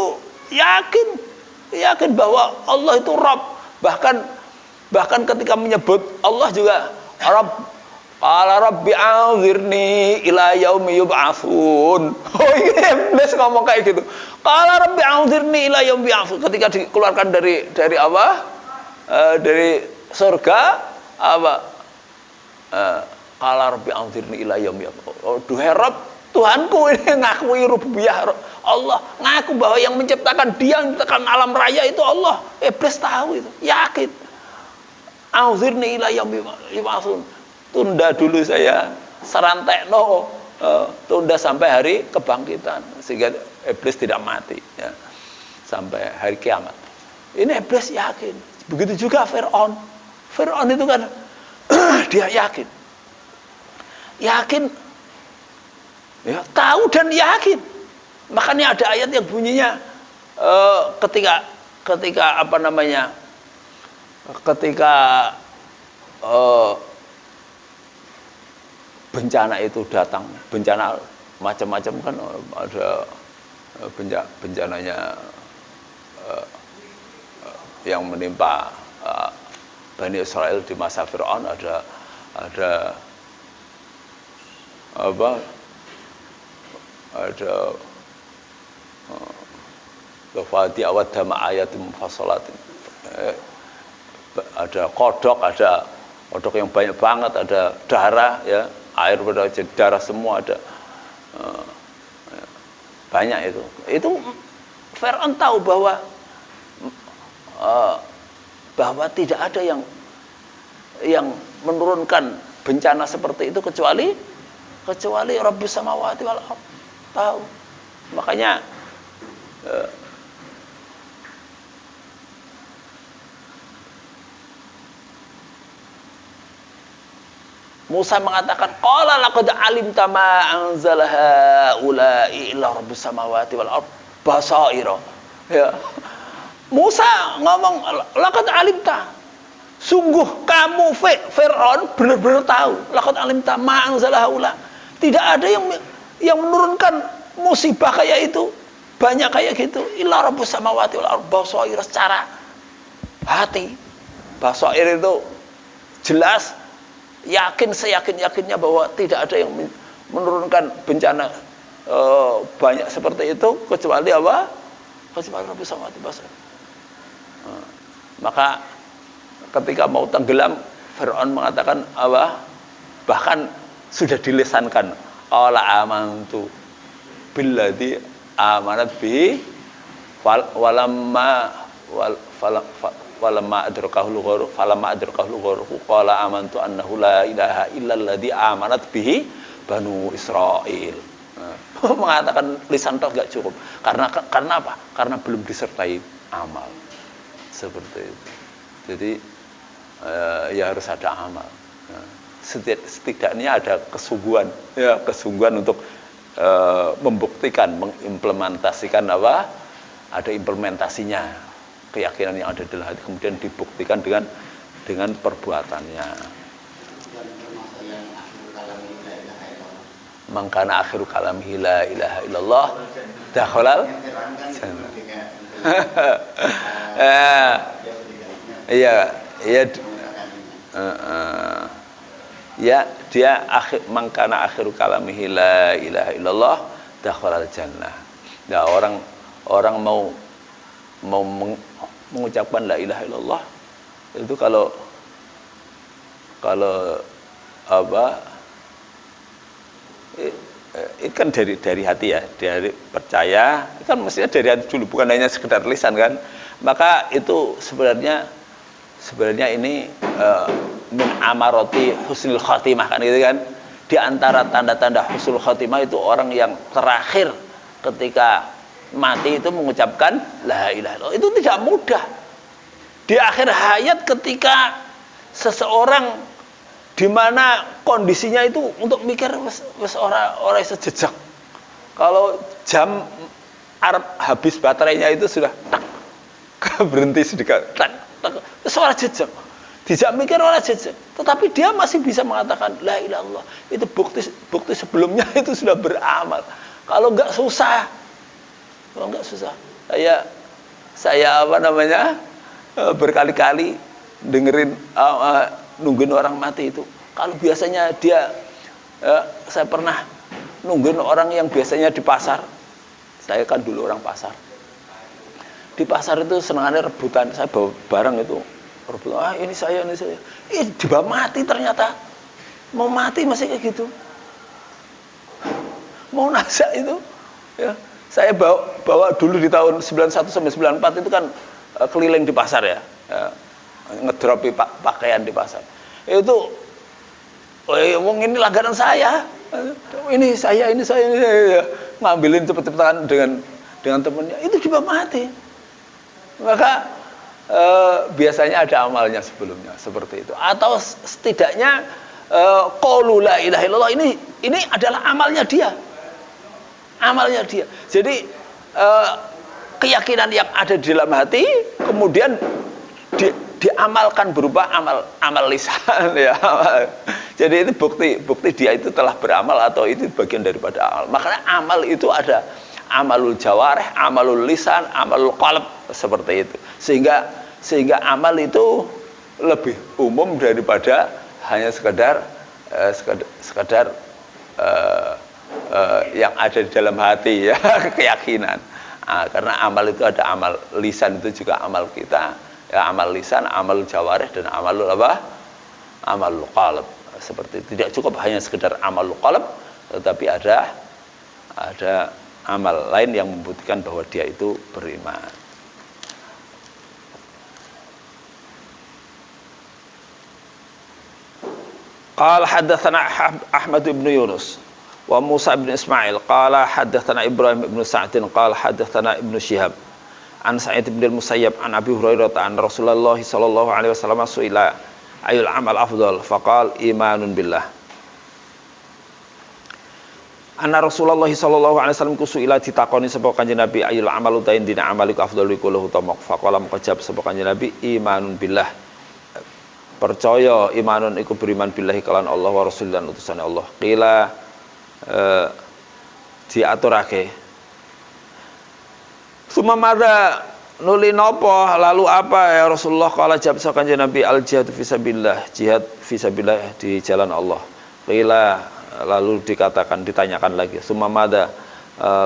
yakin bahwa Allah itu Rabb. Bahkan ketika menyebut Allah juga Rabb. Qala rabbi anzirni ila yaumi yub'atsun. Oh, iblis ngomong kayak gitu. Qala rabbi anzirni ila yaumi yub'atsun. Ketika dikeluarkan dari apa? Dari surga apa? Qala rabbi anzirni ila yaumi yub'atsun. Oh, duhai Rabb, Tuhanku ini ngakui rububiyah Allah, ngaku bahwa yang menciptakan dia, yang menciptakan alam raya itu Allah. Iblis tahu itu, yakin. Anzirni ila yaumi yub'atsun. Tunda dulu saya sarantekno, tunda sampai hari kebangkitan sehingga iblis tidak mati ya, sampai hari kiamat. Ini iblis yakin. Begitu juga Fir'aun itu kan dia yakin ya, tahu dan yakin. Makanya ada ayat yang bunyinya ketika bencana itu datang, bencana macam-macam kan, ada bencananya yang menimpa Bani Israel di masa Fir'aun, ada lafadi awad dama ayatim fasolatin, ada kodok yang banyak banget, ada darah ya, air pada jadi darah semua, ada banyak itu Fir'aun tahu bahwa tidak ada yang menurunkan bencana seperti itu kecuali Rabbus samawati wal ardh. Tahu. Makanya Musa mengatakan, qala laqad alimta ma anzala haula'i illa rabbus samawati wal ardh basaira. Ya. Musa ngomong, laqad alimta. Sungguh kamu Fir'aun benar-benar tahu. Laqad alimta ma anzala haula. Tidak ada yang menurunkan musibah kayak itu, banyak kayak gitu, illa rabbus samawati wal ardh basaira, secara hati. Basair itu jelas, yakin, seyakin-yakinnya bahwa tidak ada yang menurunkan bencana banyak seperti itu kecuali apa? Kecuali Rabbus samawati basar. Maka ketika mau tenggelam, Fir'aun mengatakan apa? Bahkan sudah dilesankan, qala amantu billadzi amanat bi walamma adrakahul ghurq qala amantu annahu la ilaha illalladzi amanat bihi Banu Israel. Mengatakan lisan toh nggak cukup. Karena apa? Karena belum disertai amal. Seperti itu. Jadi ya harus ada amal. Setidaknya ada kesungguhan, ya kesungguhan untuk membuktikan, mengimplementasikan apa? Ada implementasinya keyakinan yang ada dalam hati, kemudian dibuktikan dengan perbuatannya. Mangkana akhiru kalamihi la ilaha illallah dakhalal jannah. Iya, ya dia mangkana akhiru kalamihi la ilaha illallah dakhalal jannah. Nah, orang mau mengucapkan la ilaha illallah itu kalau apa, itu kan dari hati ya, dari percaya, itu kan mestinya dari hati dulu, bukan hanya sekedar lisan kan. Maka itu sebenarnya ini min amaroti husnul khotimah kan, gitu kan. Di antara tanda-tanda husnul khotimah itu orang yang terakhir ketika mati itu mengucapkan la ilaha illallah. Itu tidak mudah. Di akhir hayat ketika seseorang di mana kondisinya itu untuk mikir wis ora sejejak. Kalau jam Arab habis baterainya itu sudah tak berhenti sedikit, tak suara jejak. Tidak mikir orang jejak, tetapi dia masih bisa mengatakan la ilaha illallah. Itu bukti sebelumnya itu sudah beramal. Kalau enggak susah. Saya apa namanya? Berkali-kali dengerin nungguin orang mati itu. Kalau biasanya dia saya pernah nungguin orang yang biasanya di pasar. Saya kan dulu orang pasar. Di pasar itu senangannya rebutan. Saya bawa barang itu rebutan. Ini saya. Dibawa mati ternyata. Mau mati masih kayak gitu. Mau nasak itu. Ya. Saya bawa dulu di tahun 91 sampai 94 itu kan keliling di pasar ya. Ngedropi pakaian di pasar. Itu wong ini langganan saya. Ini saya. Ngambilin cepet-cepetan dengan temennya. Itu juga mati. Maka biasanya ada amalnya sebelumnya seperti itu. Atau setidaknya qaulu la ilaha illallah ini adalah amalnya dia. Amalnya dia. Jadi keyakinan yang ada di dalam hati kemudian diamalkan berupa amal lisan ya. Jadi itu bukti dia itu telah beramal atau itu bagian daripada amal. Makanya amal itu ada amalul jawarih, amalul lisan, amalul qalb seperti itu. Sehingga amal itu lebih umum daripada hanya sekedar yang ada di dalam hati ya, keyakinan. Karena amal itu ada amal lisan, itu juga amal kita ya, amal lisan, amal jawarih, dan amalul apa? Amalul qalb. Seperti itu. Tidak cukup hanya sekedar amalul qalb, tetapi ada amal lain yang membuktikan bahwa dia itu beriman. Qala haddatsana Ahmad bin Yunus wa Musa bin Ismail qala haddatsana Ibrahim bin Sa'd qala haddatsana Ibnu Syihab an Sa'id bin al-Musayyab an Abi Hurairah an Rasulullah sallallahu alaihi wasallam suila ayul amal afdal faqal imanun billah. Anna Rasulullah sallallahu alaihi wasallam kusuila ditakoni sapa Kanjeng Nabi ayul amalu tain dina amaliku afdalu kulluhu tamaq faqala mukajab sapa Kanjeng Nabi imanun billah. Percaya imanun iku beriman billahi kalan Allah wa rasul dan utusan Allah. Qila diaturake. Sumamada nuli napa lalu apa ya Rasulullah qala jawab sapa Kanjeng Nabi al jihad fisabilillah, jihad fisabilillah di jalan Allah. Qila lalu ditanyakan lagi sumamada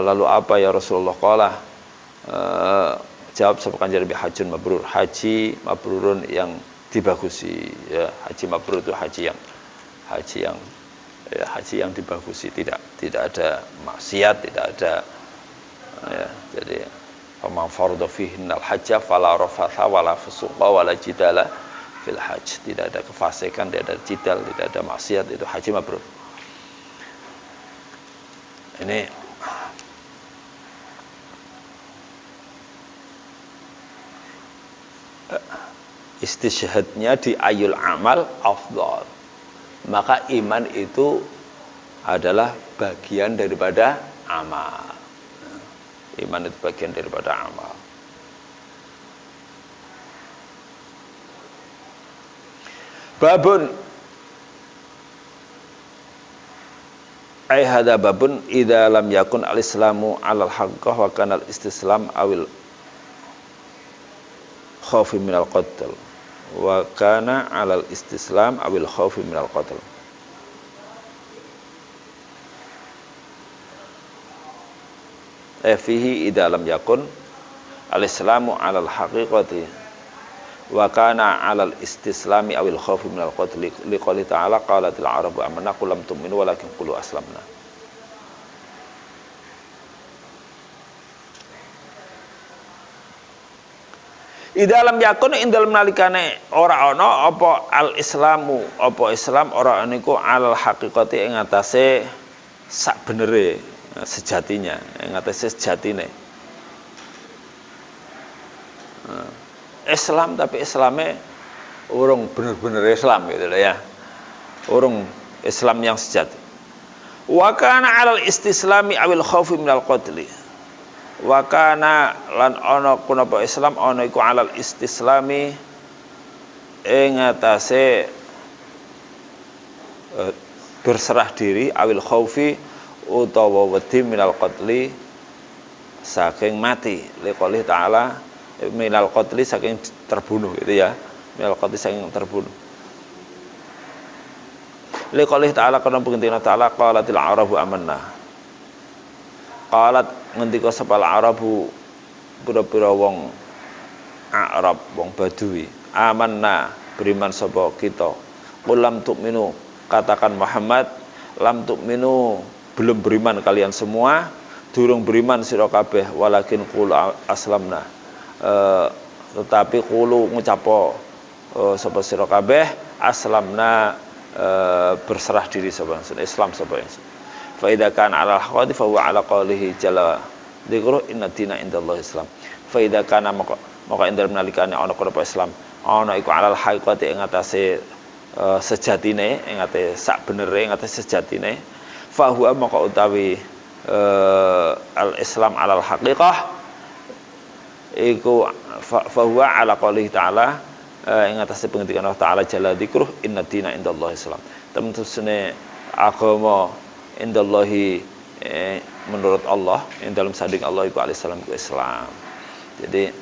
lalu apa ya Rasulullah qala jawab sapa Kanjeng Nabi hajjun mabrur, haji mabrurun yang dibagusi ya. Haji mabrur itu haji yang dibagusi, tidak ada maksiat, tidak ada ya. Jadi faman farada fihinnal hajja fala rafatha wala fusuqa wala jidala fil hajj. Tidak ada kefasikan, tidak ada jidal, tidak ada maksiat, itu haji mabrur. Ini istishhadnya di ayul amal afdal. Maka iman itu adalah bagian daripada amal. Iman itu bagian daripada amal. Babun ay hadza babun idza lam yakun al-islamu 'alal haqqah wa kana al-istislam awil khaufi minal qatl wa kana 'alal istislam awil khaufi minal qatl. Fihi idza lam yakun al-islamu 'alal haqiqati wa kana 'alal istislami awil khaufi minal qatl liqouli ta'ala qalatil arabu amanna qul lam tu'minu walakin qulu aslamna. Idza lam yakun ing dalem nalikane ora ana apa al-islamu apa Islam ora niku 'alal haqiqati ing atase sak benere sejatinya ing atase sejatine. Islam tapi Islamnya urung bener-bener Islam gitu loh ya. Urung Islam yang sejati. Wa kana 'alal istislami awil khaufi minal qatli. Wa kana lan ana kunapa Islam ana iku 'alal istislami ing atase berserah diri awil khaufi utawa wedi minal qatli saking mati. Liqouli ta'ala minal qatli saking terbunuh gitu ya. Minal qatli saking terbunuh. Liqouli ta'ala kana pengentina ta'ala qalatil arabu amanna. Qalat ngendika sepal arabu pira-pira wong Arab wong Badui amanna beriman sapa kita. Qul lam tu'minu katakan Muhammad lam tu'minu belum beriman kalian semua durung beriman sira kabeh walakin qul aslamna. Tetapi qulu ngucapo sapa sira kabeh aslamna berserah diri sapa Islam sapa fa idza kana 'ala al-haqqi fa huwa 'ala qawlihi jalla dzikru inna dina indallahi Islam fa idza kana maka ing dalem nalikane ana apa Islam ana iku 'ala al-haqqi ing atase sejatine ing atase sak benere ing atase sejatine fa huwa maka utawi al-Islam 'ala al-haqiqah iku fahuwa ala qoulihi ta'ala ing atase pengendikan Allah Ta'ala jalla dzikruh inna dina indallahi Islam. Temtune agama indallahi menurut Allah yang dalam sanding Allah iku al-Islam iku Islam. Jadi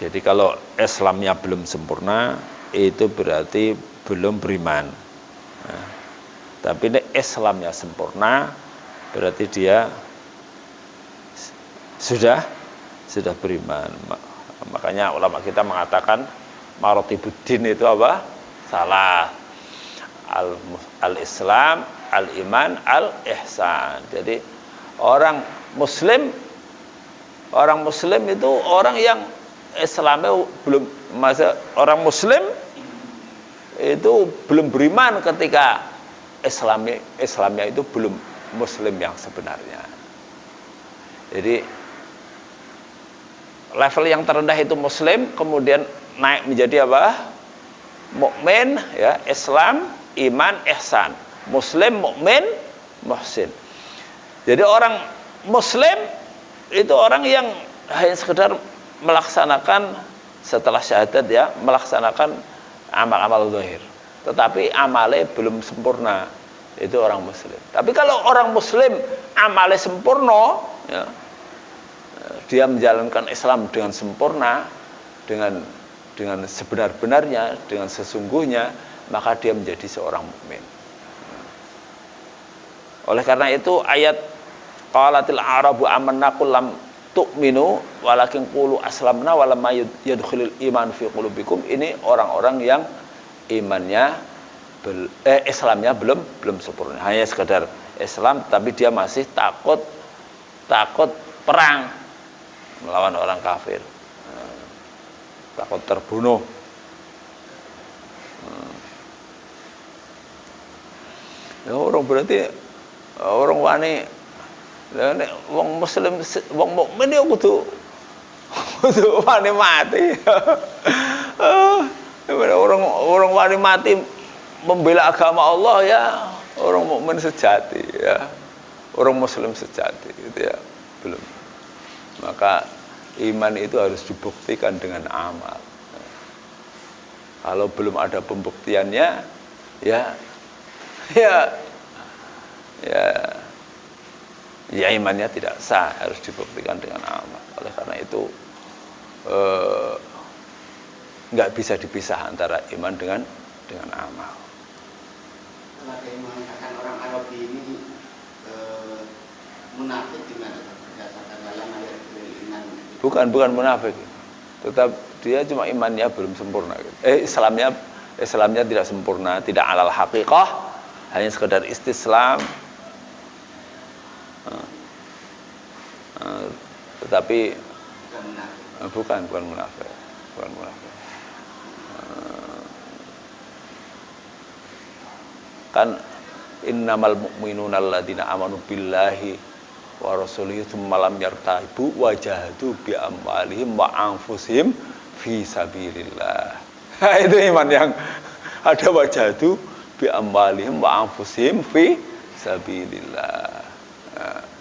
Jadi kalau Islamnya belum sempurna itu berarti belum beriman. Nah, tapi ini Islamnya sempurna berarti dia sudah beriman. Makanya ulama kita mengatakan maratibuddin itu apa? Salah. Al-Islam, al-iman, al-ihsan. Jadi orang muslim itu orang yang Islamnya belum orang muslim itu belum beriman ketika Islamnya itu belum muslim yang sebenarnya. Jadi level yang terendah itu muslim, kemudian naik menjadi apa? Mukmin, ya, Islam, iman, ihsan. Muslim, mukmin, muhsin. Jadi orang muslim itu orang yang hanya sekedar melaksanakan setelah syahadat, ya, melaksanakan amal-amal zahir, tetapi amalnya belum sempurna. Itu orang muslim. Tapi kalau orang muslim amalnya sempurna, ya, dia menjalankan Islam dengan sempurna, dengan sebenar-benarnya, dengan sesungguhnya, maka dia menjadi seorang mukmin. Oleh karena itu ayat qalatil arabu amanna qul lam tu'minu walakin qulu aslamna walamma yadkhulul iman fi qulubikum, ini orang-orang yang imannya Islamnya belum sempurna. Hanya sekedar Islam, tapi dia masih takut perang melawan orang kafir, takut terbunuh. Ya orang berarti orang wani, wong muslim, wong mukmin ya kudu wani mati. Orang wani mati membela agama Allah ya orang mukmin sejati ya, orang muslim sejati gitu ya, belum. Maka iman itu harus dibuktikan dengan amal. Kalau belum ada pembuktiannya ya imannya tidak sah, harus dibuktikan dengan amal. Oleh karena itu nggak bisa dipisah antara iman dengan amal. Kalau ada yang mengatakan orang Arab ini munafik gimana berdasarkan dalam ayat iman? Bukan munafik, tetap dia cuma imannya belum sempurna. Islamnya tidak sempurna, tidak alal haqiqah, hanya sekedar istislam. Tetapi bukan munafik. Kan innamal mu'minuna alladzina amanu billahi wa rasulihi tsumma lam yartabu wa jahadu bi amwalihim wa anfusihim fi sabilillah. Itu iman yang ada wajahdu bi amwalihim wa anfusihim fi sabilillah.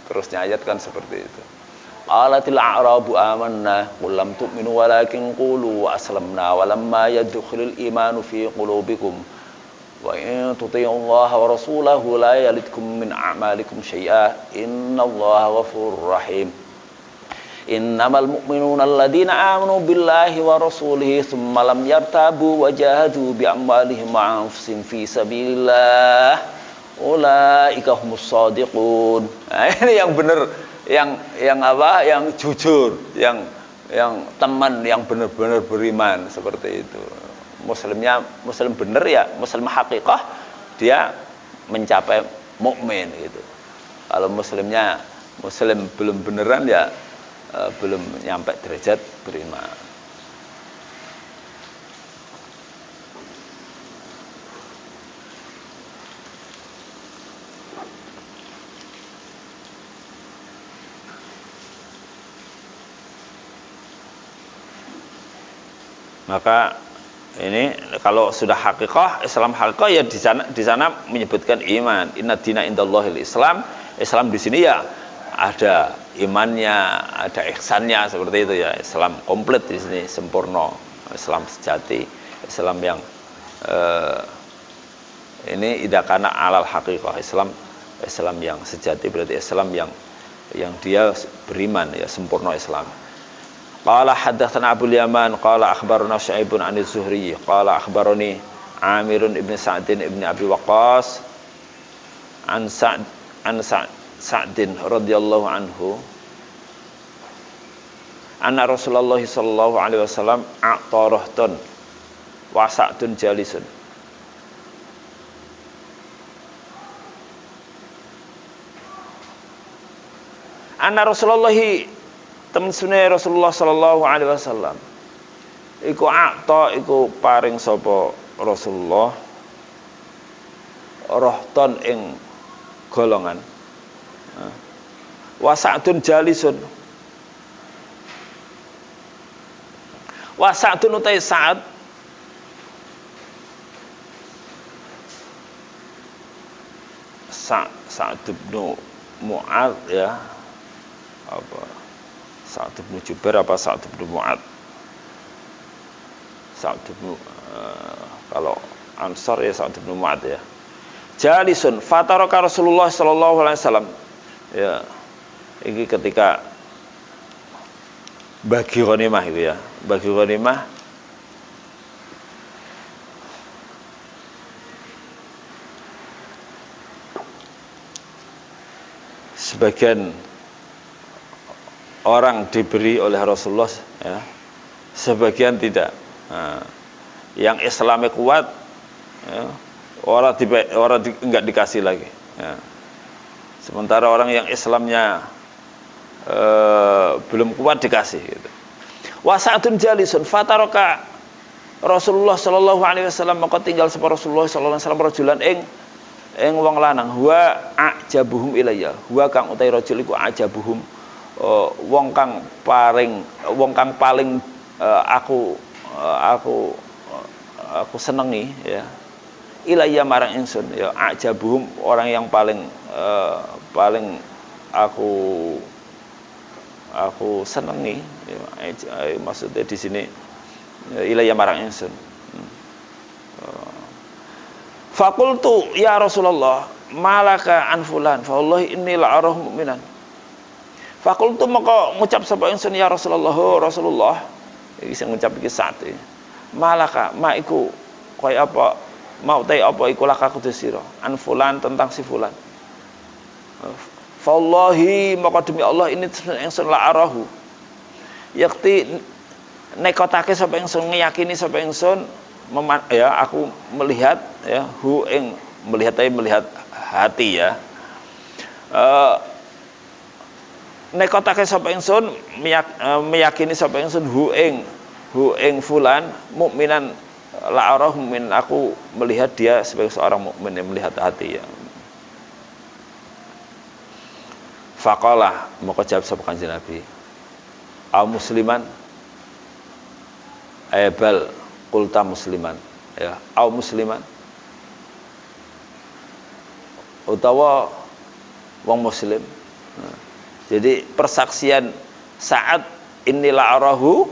Terusnya ayat kan seperti itu. Qalatil a'rabu amanna qul lam tu'minu walakin qulu aslamna walamma yadkhulul imanu fi qulubikum wa in tuti'ullaha wa rasulahu la yalidkum min a'malikum syai'a innallaha ghafurur rahim. Innamal mu'minuna alladzina amanu billahi wa rasulihi tsumma lam yartabu wa jahadu bi amwalihim wa anfusihim fi sabilillah ulaika humus shadiqun. Nah, ini yang benar, yang jujur, yang teman, yang benar-benar beriman seperti itu. Muslim benar ya, muslim hakikah, dia mencapai mukmin gitu. Kalau muslim belum beneran ya belum nyampe derajat beriman. Maka ini kalau sudah hakikah, Islam hakikah ya di sana menyebutkan iman. Inna dina indallahil Islam. Islam di sini ya ada imannya, ada ihsannya seperti itu ya. Islam komplit di sini, sempurna. Islam sejati, Islam yang ini idakana alal hakikah. Islam yang sejati berarti Islam yang dia beriman ya, sempurna Islam. Qala haddatsana Abul Yaman qala akhbarana Syu'aibun 'an az-Zuhri qala akhbarani Amirun ibn Sa'din ibn Abi Waqqas an Sa'din radhiyallahu anhu anna Rasulullah sallallahu alaihi wasallam a'tarahton wa Sa'dun jalisun. Anna Rasulullah temen sunai Rasulullah sallallahu alaihi wasallam iku akta iku paring sapa Rasulullah rohton ing golongan wa Sa'dun jalisun. Wa Sa'dun utai Sa'ad Sa'ad bin Mu'adz ya, apa Sa'ad bin Jubair apa Sa'ad bin Mu'adz? Sa'ad bin kalau Ansar ya Sa'ad bin Mu'adz ya. Jalisun fataraka Rasulullah sallallahu alaihi wasallam. Ya. Ini ketika bagi ghanimah itu ya. Bagi ghanimah sebagian orang diberi oleh Rasulullah ya, sebagian tidak. Nah, yang Islamnya kuat ya, enggak dikasih lagi. Ya. Sementara orang yang Islamnya belum kuat dikasih gitu. Wa sa'atun jalisun fataraka Rasulullah sallallahu alaihi wasallam maka tinggal sapa Rasulullah sallallahu alaihi wasallam rajulan ing wong lanang huwa ajabuhum ilayya huwa kang utai rajul iku ajabuhum wong kang paling aku senengi ya ilayya marang ingsun ya ajabuhum orang yang paling aku senengi ya, maksudnya di sini ilayya marang ingsun. Faqultu ya Rasulullah malaka an fulan fa wallahi inni la'arahu mu'minan. Faqultu maka ngucap sapa ingsun ya Rasulullah Rasulullah iki sing ngucap iki sate. Malaka ma iku kaya apa mau te apa iku laka kudu sira an fulan tentang si fulan. Fa wallahi maka demi Allah ini ingsun la'arahu. Yakti nekotake sapa ingsun ngeyakini sapa ingsun ya aku melihat ya melihat hati ya nekotake sapa ingsun meyakini sapa ingsun hu ing fulan mukminan la'arah mukmin aku melihat dia sebagai seorang mukmin yang melihat hati ya. Faqala maka jawab sapa Kanjeng Nabi al musliman bal kulta musliman ya au musliman utawa wong muslim. Nah, jadi persaksian saat inilah arahu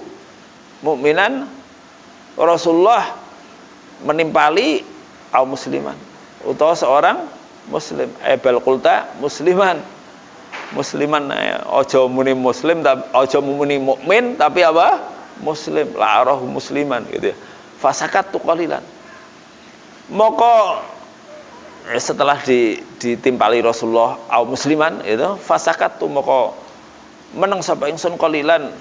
mukminan Rasulullah menimpali au musliman utawa seorang muslim bal kulta musliman ojo muni muslim ojo muni mukmin tapi apa muslim la'arahu musliman gitu ya. Fasakattu qalilan. Maka setelah ditimpali Rasulullah au musliman itu fasakattu maka meneng sapa ingsun qalilan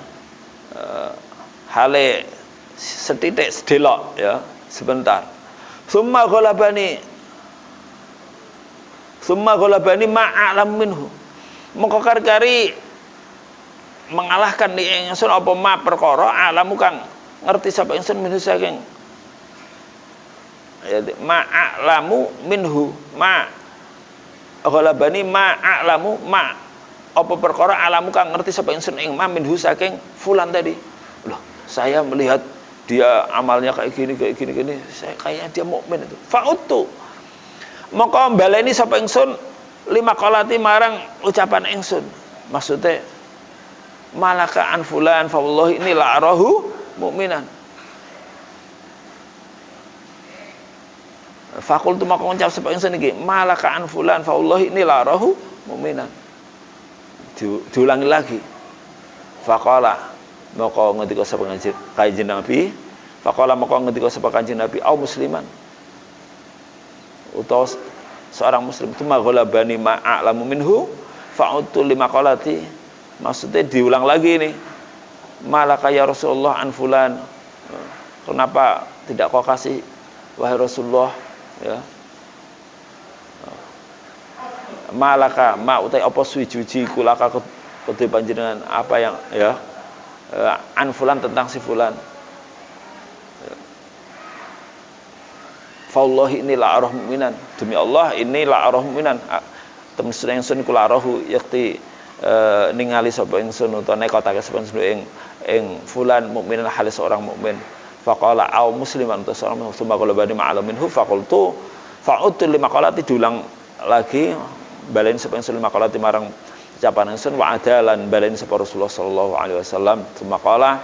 hale setitik sedelok ya sebentar. Summa ghalabani ma'alam minhu. Maka kari-kari mengalahkan di ingsun apa ma perkara alamu kang ngerti sapa ingsun minhu saking ya ma'alamu minhu ma ghalabani ma'alamu ma apa perkara alamu kang ngerti sapa ingsun ing ma minhu saking fulan tadi. Loh, saya melihat dia amalnya kayak gini saya kayaknya dia mukmin itu. Fa'utu maka baleni sapa ingsun lima qalati marang ucapan ingsun. Maksudnya malaka an fulan fa wallahi inni la'arahu mukminan. Faqultu maka ngucap sapa ingsun iki malaka an fulan fa wallahi inni la'arahu mukminan. Diulangi lagi. Faqala maka ngendika sapa Kanjeng Nabi faqala maka ngendika sapa Kanjeng Nabi au musliman utawa seorang muslim itu maghalabani ma'alamu minhu fa'utu lima qalati. Maksudnya diulang lagi ini malaka ya Rasulullah an fulan, kenapa tidak kau kasih wahai Rasulullah ya malaka ma utai apa sujuji kulaka kedhe panjenengan apa yang ya an fulan tentang si fulan fawallahi inni la'arahu mu'minan demi Allah inni la'arahu mu'minan temen ingsun kula arahu yakti ningali sapa ingsun utawa nekotake sapa ingsun ing fulan mukminan halis seorang mukmin. Faqala au musliman utawa seorang muslim qalbani ma'al minhu faqultu fa'udtu lima qalati diulang lagi balen sapa ingsun lima qalati marang ucapan ingsun wa adalan balen sapa Rasulullah sallallahu alaihi wasallam maqala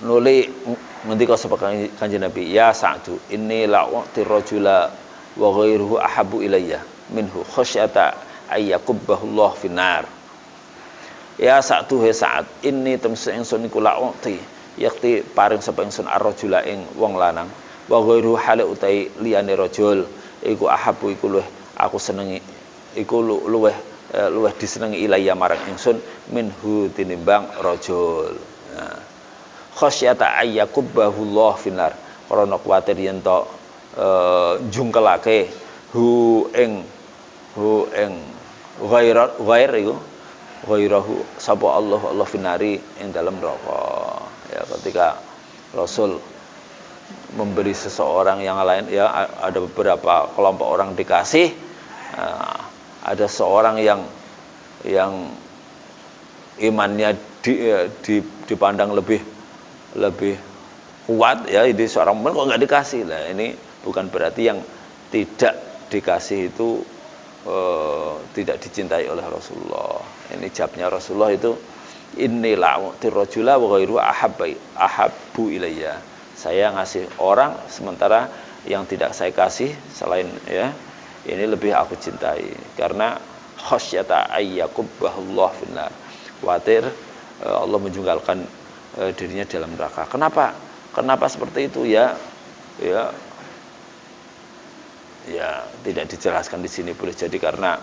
nuli ngendika sapa Kanjeng Nabi ya Sa'du inni la'u'ti rajula wa ghairuhu ahabbu ilayya minhu khasyata ayyakubahullah finnar. Ya Sa'du he Sa'ad ini temse ingsun iku la'u'ti yakti paring sapa ingsun ar-rajula ing wong lanang wa ghairuhu hale utai liyane rajul iku ahabbu iku luweh aku senengi iku luweh disenengi ilayya marang ingsun minhu tinimbang rajul. Nah, khasyata ayyakubahullah finnar karena kuwatir yen to jungkelake hu ing ghair iku ghairahu sapa Allah finari ing dalam neraka. Ya, ketika Rasul memberi seseorang yang lain, ya ada beberapa kelompok orang dikasih, ada seorang yang imannya dipandang lebih kuat, ya ini seorang mukmin kok nggak dikasih. Lah ini bukan berarti yang tidak dikasih itu tidak dicintai oleh Rasulullah. Ini jawabnya Rasulullah itu, innila tirrajula wa ghairu ahabbu ilayya. Saya ngasih orang sementara yang tidak saya kasih selain, ya ini lebih aku cintai, karena khasyata ayyakubahullah finnar, khawatir Allah menjungkalkan dirinya dalam neraka. Kenapa seperti itu? Ya tidak dijelaskan di sini. Boleh jadi karena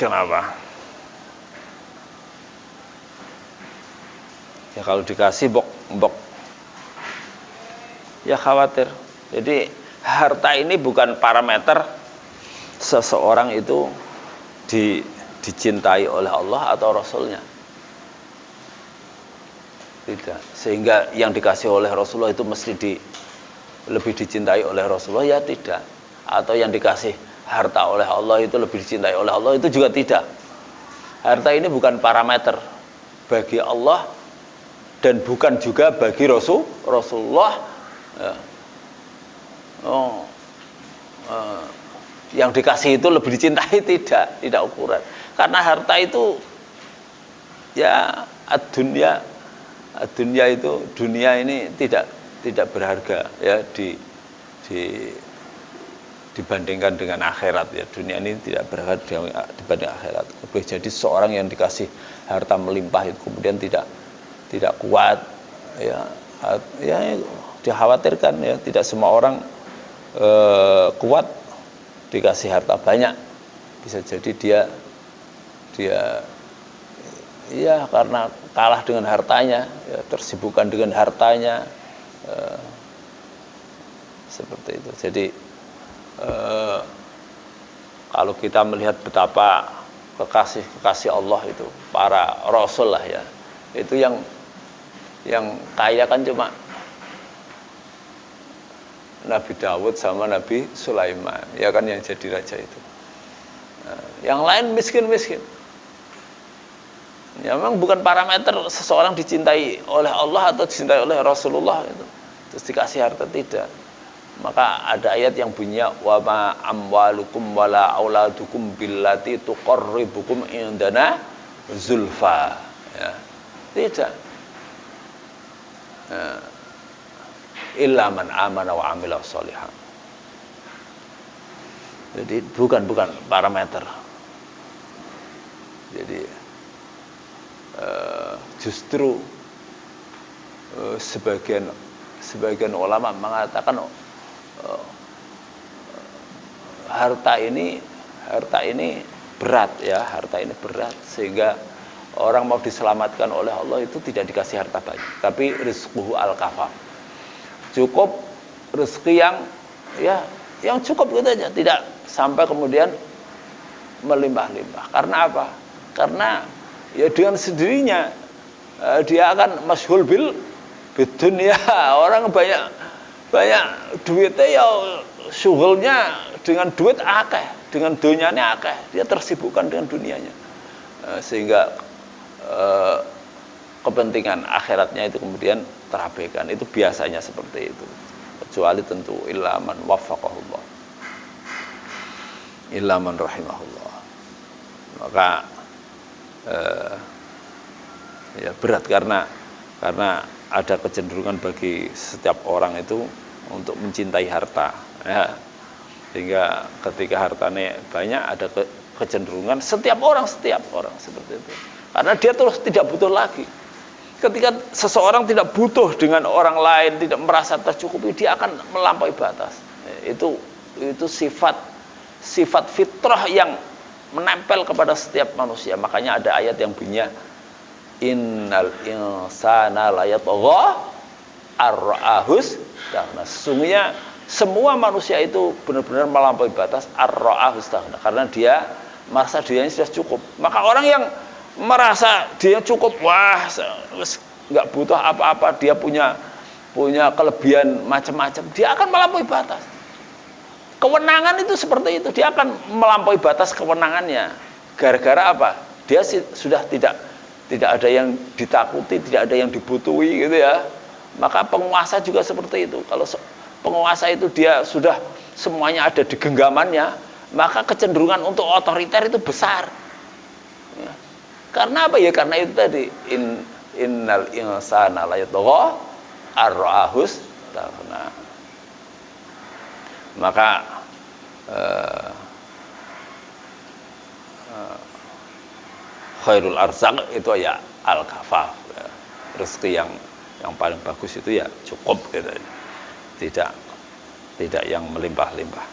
kenapa? Ya kalau dikasih bok ya khawatir. Jadi harta ini bukan parameter seseorang itu dicintai oleh Allah atau Rasulnya. Tidak. Sehingga yang dikasih oleh Rasulullah itu mesti lebih dicintai oleh Rasulullah, ya tidak. Atau yang dikasih harta oleh Allah itu lebih dicintai oleh Allah, itu juga tidak. Harta ini bukan parameter bagi Allah dan bukan juga bagi Rasulullah. Yang dikasih itu lebih dicintai, tidak ukuran. Karena harta itu ya dunia itu, dunia ini tidak berharga, ya dibandingkan dengan akhirat, ya dunia ini tidak berharga dibanding akhirat. Boleh jadi seorang yang dikasih harta melimpah itu kemudian tidak kuat, ya dikhawatirkan, ya tidak semua orang kuat dikasih harta banyak. Bisa jadi dia ya karena kalah dengan hartanya, ya tersibukkan dengan hartanya, seperti itu. Jadi kalau kita melihat betapa kekasih Allah itu, para rasul lah, ya itu yang kaya kan cuma Nabi Dawud sama Nabi Sulaiman, ya kan, yang jadi raja itu. Yang lain miskin. Ya memang bukan parameter seseorang dicintai oleh Allah atau dicintai oleh Rasulullah itu terus dikasih harta, tidak. Maka ada ayat yang bunyinya, wa ma amwalukum wala auladukum billati tuqarribukum indana zulfa, ya tidak. Illa man amana wa amila sholihan. Jadi bukan parameter. Jadi justru sebagian ulama mengatakan harta ini berat, ya harta ini berat, sehingga orang mau diselamatkan oleh Allah itu tidak dikasih harta banyak, tapi rizquhu al-kafaf, cukup rezeki yang cukup gitu aja, tidak sampai kemudian melimpah-limpah. Karena apa? Karena ya dengan sendirinya dia akan masyhul bil dunya. Orang banyak duitnya, ya syughulnya dengan duit akeh, dengan dunianya akeh, dia tersibukkan dengan dunianya, sehingga kepentingan akhiratnya itu kemudian terabaikan. Itu biasanya seperti itu, kecuali tentu illa man waffaqahullah, illa man rahimahullah. Maka ya berat karena ada kecenderungan bagi setiap orang itu untuk mencintai harta, ya. Sehingga ketika hartanya banyak ada kecenderungan setiap orang seperti itu. Karena dia terus tidak butuh lagi. Ketika seseorang tidak butuh dengan orang lain, tidak merasa tercukupi, dia akan melampaui batas. Itu sifat fitrah yang menempel kepada setiap manusia. Makanya ada ayat yang bunyinya innal insana layatagha ar-ra'ahus. Nah, sesungguhnya semua manusia itu benar-benar melampaui batas ar-ra'ahus, karena dia merasa dirinya sudah cukup. Maka orang yang merasa dia cukup, wah, nggak butuh apa-apa, dia punya kelebihan macam-macam, dia akan melampaui batas. Kewenangan itu seperti itu, dia akan melampaui batas kewenangannya. Gara-gara apa? Dia sudah tidak ada yang ditakuti, tidak ada yang dibutuhi, gitu ya. Maka penguasa juga seperti itu. Kalau penguasa itu dia sudah semuanya ada di genggamannya, maka kecenderungan untuk otoriter itu besar. Ya. Karena apa ya? Karena itu tadi innal insana layatagha ar-ra'ahus. Nah, maka khairul arzaq itu ya al-kafaf, ya. Rezeki yang paling bagus itu ya cukup, gitu. Tidak yang melimpah-limpah.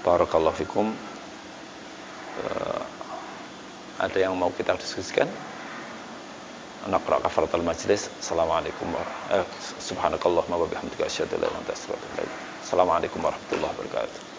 Barakallahu fikum. Ada yang mau kita diskusikan? Naqra kafaratul majlis. Assalamualaikum subhanakallahumma wa bihamdika asyhadu an la ilaha illa anta astaghfiruka wa atubu ilaik. Assalamualaikum warahmatullahi wabarakatuh.